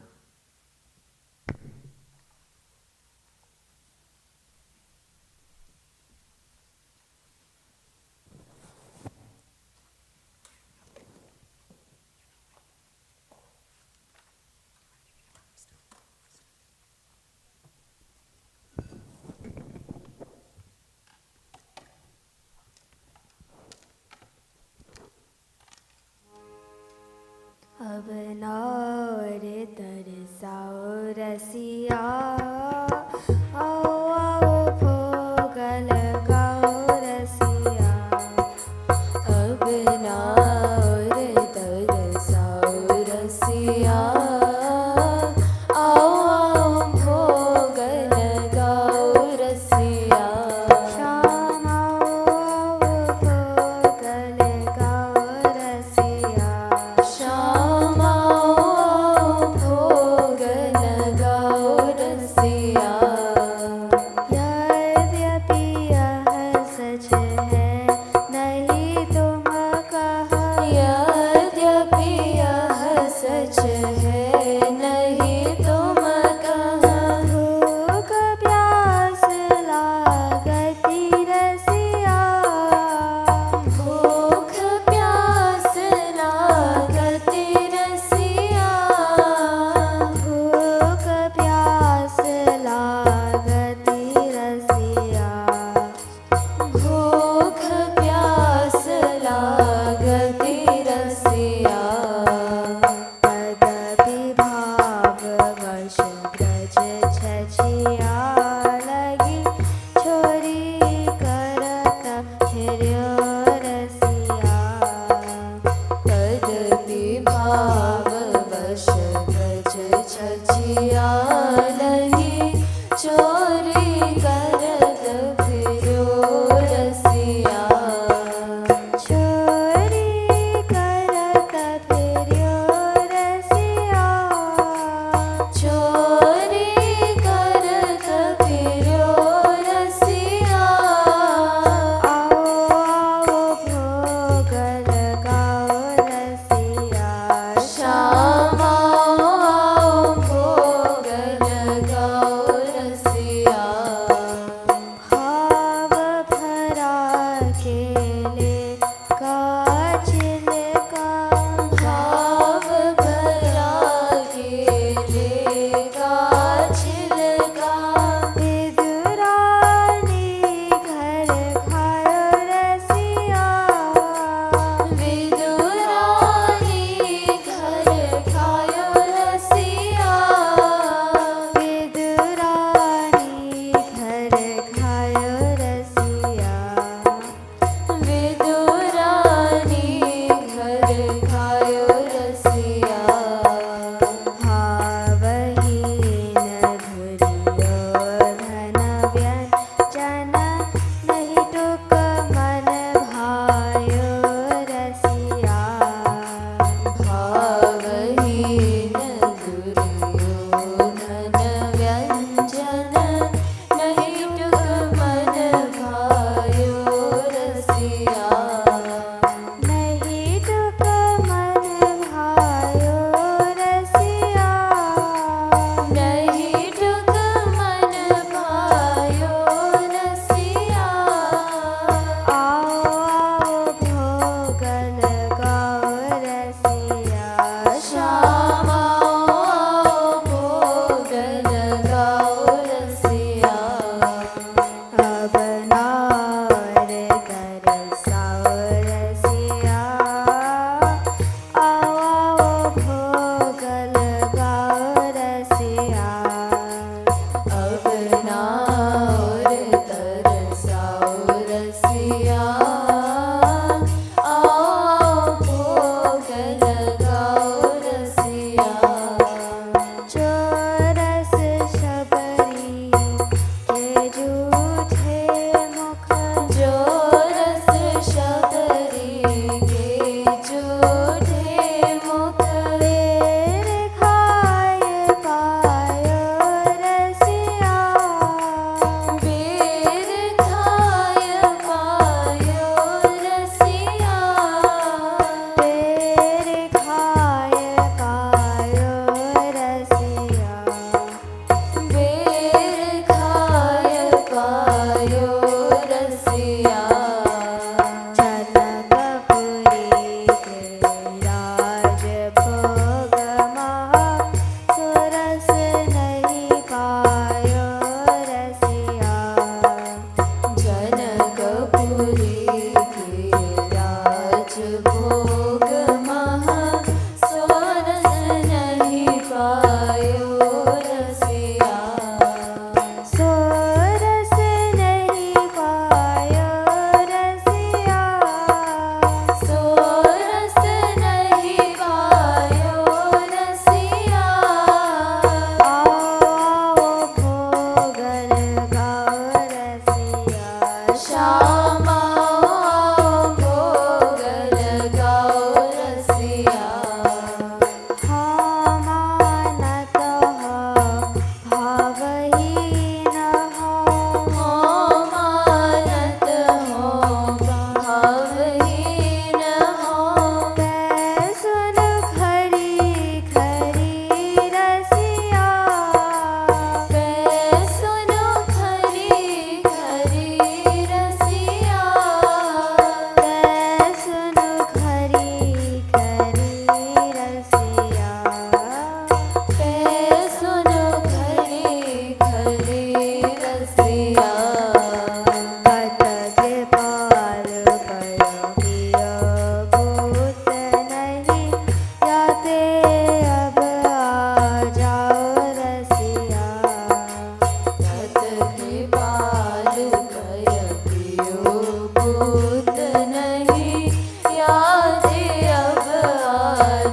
अब नौर तरसाओ रसिया, आओ आओ भोग लगाओ रसिया। अब नौर तरसाओ रसिया, आओ आओ भोग लगाओ रसिया। शाम आओ भोग लगाओ रसिया। शाम आओ भोग लगाओ रसिया। यद्यपि यह सच है नहीं तुम कहा, यद्यपि यह सच है नहीं तुम कहा। भूख प्यास लागती रसिया। भूख प्यास लागती रसिया। भूख प्यास लागती रसिया। भूख प्यास लागती रसिया। पद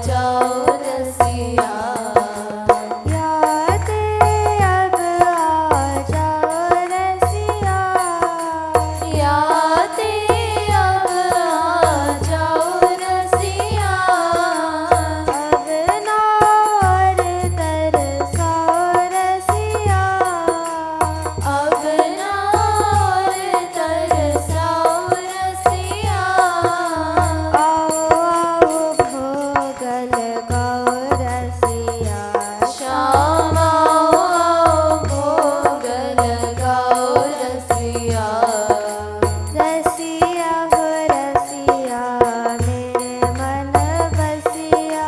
जाओ रसिया। याते अब आ जाओ रसिया। याते अब आ जाओ रसिया। अब ना और तरसाओ रसिया। अब ना और तरसाओ रसिया। आओ आओ भोग लगाओ रसिया। श्याम आओ भोग लगाओ रसिया। रसिया हो रसिया मेरे मन बसिया।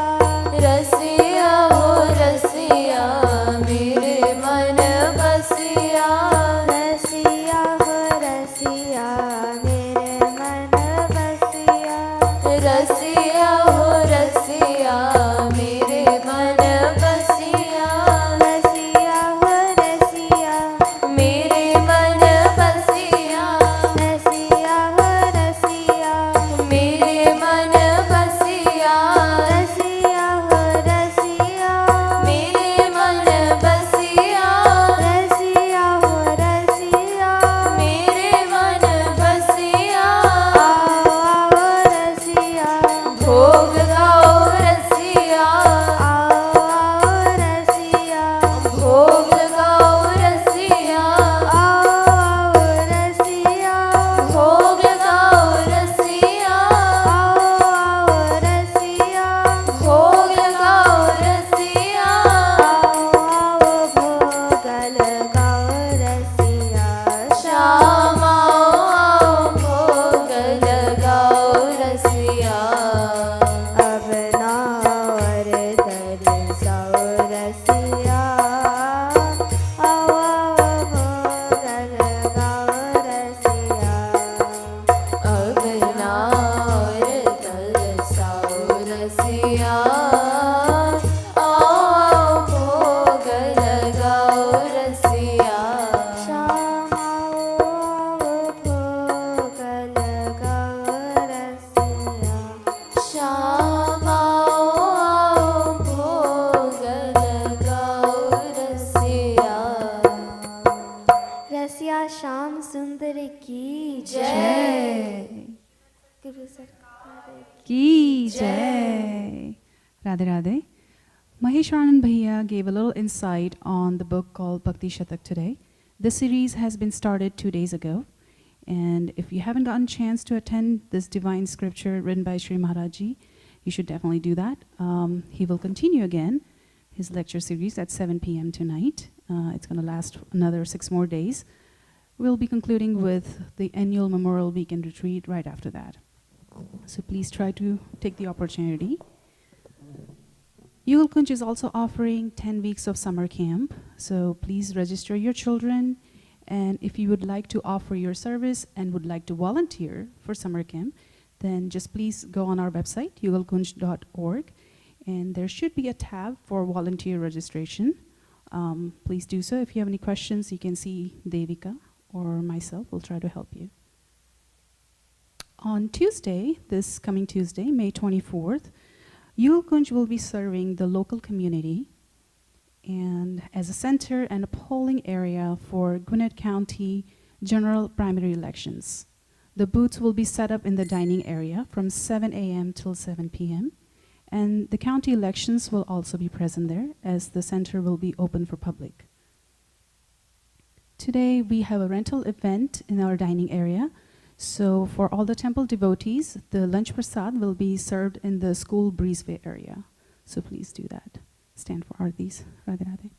रसिया हो रसिया मेरे मन बसिया। रसिया हो रसिया मेरे मन बसिया। रसिया हो रसिया मेरे मन बसिया। रसिया हो रसिया मेरे मन बसिया। रसिया हो रसिया मेरे मन बसिया। रसिया हो रसिया मेरे मन बसिया। रसिया हो रसिया मेरे मन बसिया। आओ आओ रसिया भोग गाओ रसिया। आओ आओ रसिया भोग गाओ रसिया। आओ आओ रसिया भोग गाओ रसिया। आओ आओ रसिया भोग गाओ रसिया। आओ आओ भोग लगाओ रसिया। श्याम आओ भोग लगाओ रसिया। अब ना और तरसाओ रसिया। आओ आओ भोग लगाओ रसिया। अब ना और तरसाओ रसिया। आओ भोग लगाओ रसिया। श्याम आओ भोग लगाओ रसिया। श्याम आओ भोग लगाओ रसिया। रसिया श्याम सुंदर की जय। गुरु सरकार की jai. Radhe Radhe. Maheshvaranand Bhaiya gave a little insight on the book called Bhakti Shatak today. This series has been started 2 days ago. And if you haven't gotten a chance to attend this divine scripture written by Sri Maharaji, you should definitely do that. He will continue again his lecture series at 7 p.m. tonight. It's going to last another 6 more days. We'll be concluding with the annual Memorial Weekend Retreat right after that. So please try to take the opportunity. Yugal Kunj is also offering 10 weeks of summer camp. So please register your children. And if you would like to offer your service and would like to volunteer for summer camp, then just please go on our website, yugalkunj.org. And there should be a tab for volunteer registration. Please do so. If you have any questions, you can see Devika or myself. We'll try to help you. On Tuesday, this coming Tuesday, May 24th, Yugal Kunj will be serving the local community and as a center and a polling area for Gwinnett County general primary elections. The booths will be set up in the dining area from 7 a.m. till 7 p.m. And the county elections will also be present there as the center will be open for public. Today we have a rental event in our dining area. So for all the temple devotees, the lunch prasad will be served in the school breezeway area. So please do that. Stand for Aartis. Radhe Radhe.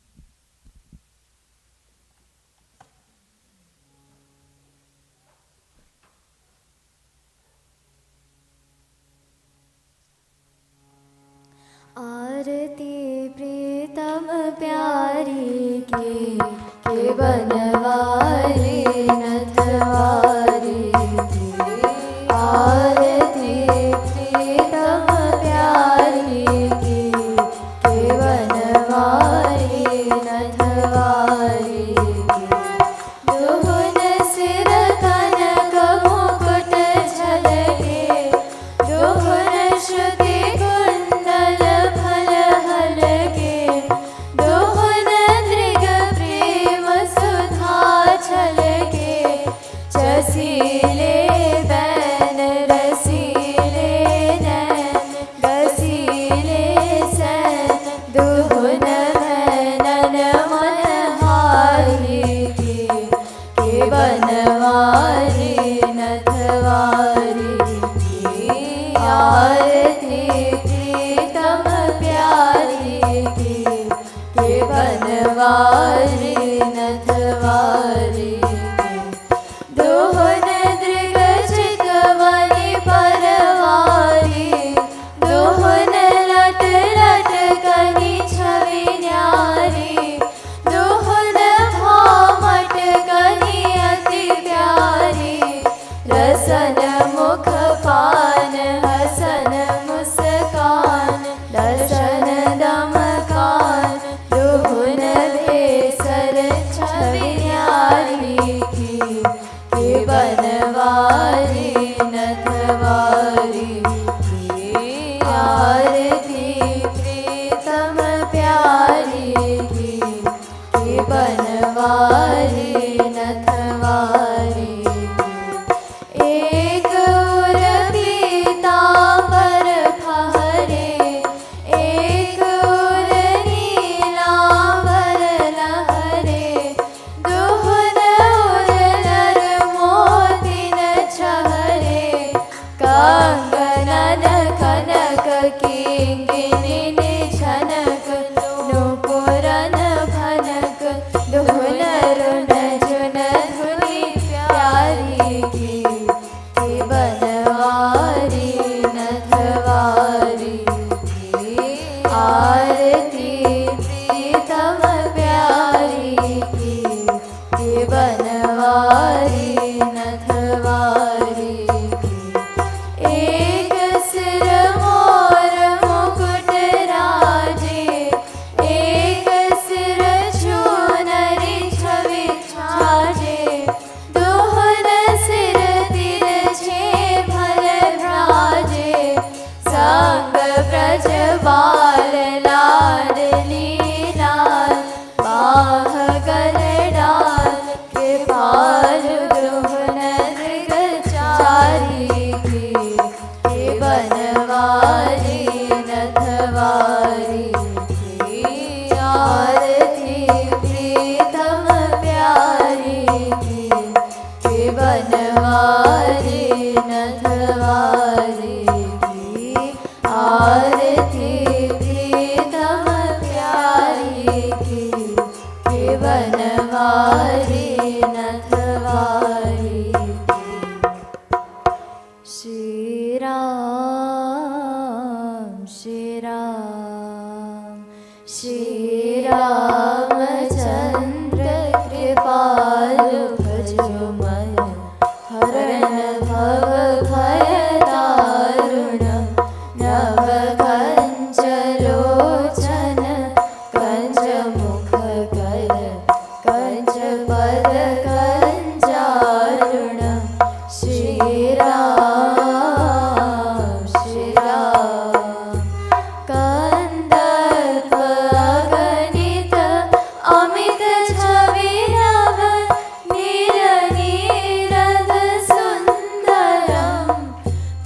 आरती प्रीतम प्यारी के बनवारी नथवारी की। आरती प्रीतम प्यारी के बनवारी नथवारी की। दुहुन सिर कनक मुकुट झलके, दुहुन श्रुति कुंडल नथवारी नथवारी दोहन दृग चितवनी परवारी दोहन लट लट कनी छवि न्यारी दोहन भामट कनी अति प्यारी रसन मुख पान हसन मुस्कान दर्शन दमकान दोहन भेसर छवि न्यारी की बनवारी नथवारी की आरती प्रीतम प्यारी की बनवारी नथवारी एक उर पीतांबर फहरे एक उर नीलांबर लहरे दोहन उर नर मोतिन छहरे कंगनन कनक किंगिनी छनक नुपुरन भनक दोहन रुन जुन धुनि प्यारी की बनवारी नथवारी की आरती प्रीतम प्यारी की बनवारी नथवारी की एक सिर मोर मुकुट राजे एक सिर चूनरी छवि छाजे दोहन सिर तिरछे भल भ्राजे संग ब्रज बाल लाडली लाल बाह गल डाल कृपाल दोहन दृग चारी की बनवारी नथवारी की आरती प्रीतम प्यारी की बनवारी नथवारी की आरती प्रीतम प्यारी की बनवारी नथवारी की श्री राम श्री राम श्री रामचंद्र कृपालु भजो मन हरण भव भय दारुण नव कंच लोचन कंच मुख कर कंच पद कंचारुण श्री राम श्री राम कंदर्प अगणित अमित छवि नभ नील नीरद सुंदरम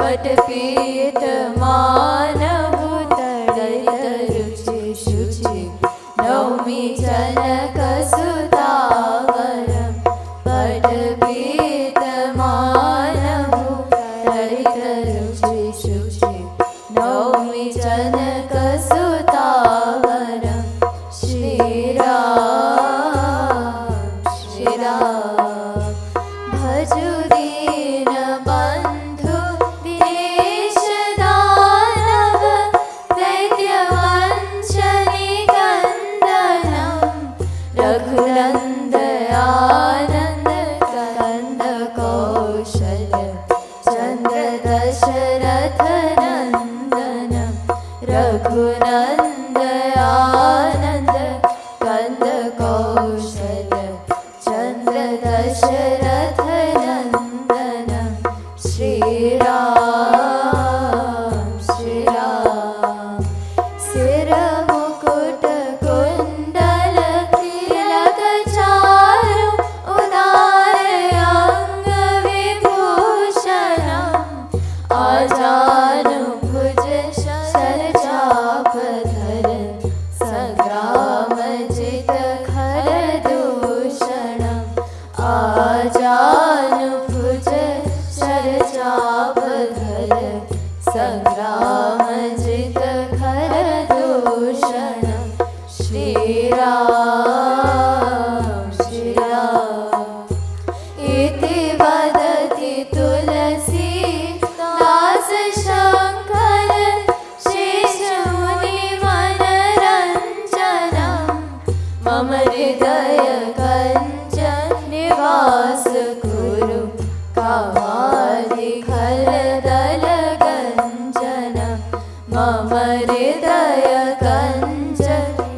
पटपीत मानहु तडित रुचि शुचि नौमि जनक सुतावरम पटपीत मानहु तडित रुचि शुचि नौमि जनक सुतावरम श्री राम भजु दीन बंधु दिनेश दानव दैत्य वंशनि कंदनम रघुनंद आनंद कंद कौशल चंद्र दशरथ नंदनम रघुनंद आनंद कंद कौशल चंद्र दशरथ नंदनम श्री राम श्री राम सिर मुकुट कुंडल तिलक चारु उदार अंग विभूषणम आजानु भुज शर चाप धर संग्राम जित खर दूषणम आजानु भुज शर चाप धर संग्राम जित खर दूषणम श्री राम हृदय कंज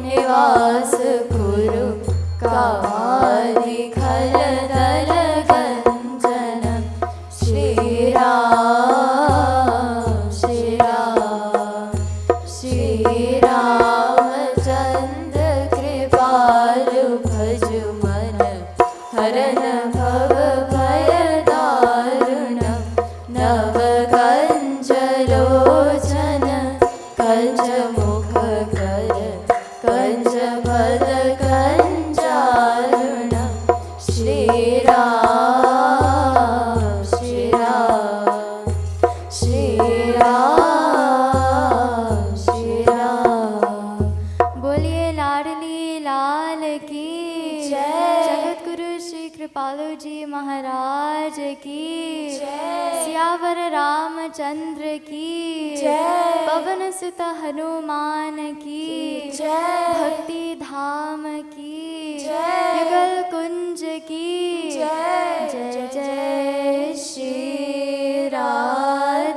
निवास कुरु कामादि खल दल गंजन श्री राम श्री राम श्री रामचंद्र कृपालु भज मन हरन भव भय दारुण नव कंज लोचन कंज मुख कर कंज पद कंजारुण श्री राम श्री राम श्री राम श्री राम। बोलिए लाडली लाल की जय। जगत गुरु श्री कृपालु जी महाराज की जय। सियावर रामचंद्र की जय। पवन सुत हनुमान की जय। भक्ति धाम की जय। युगल कुंज की जय। जय जय श्री राम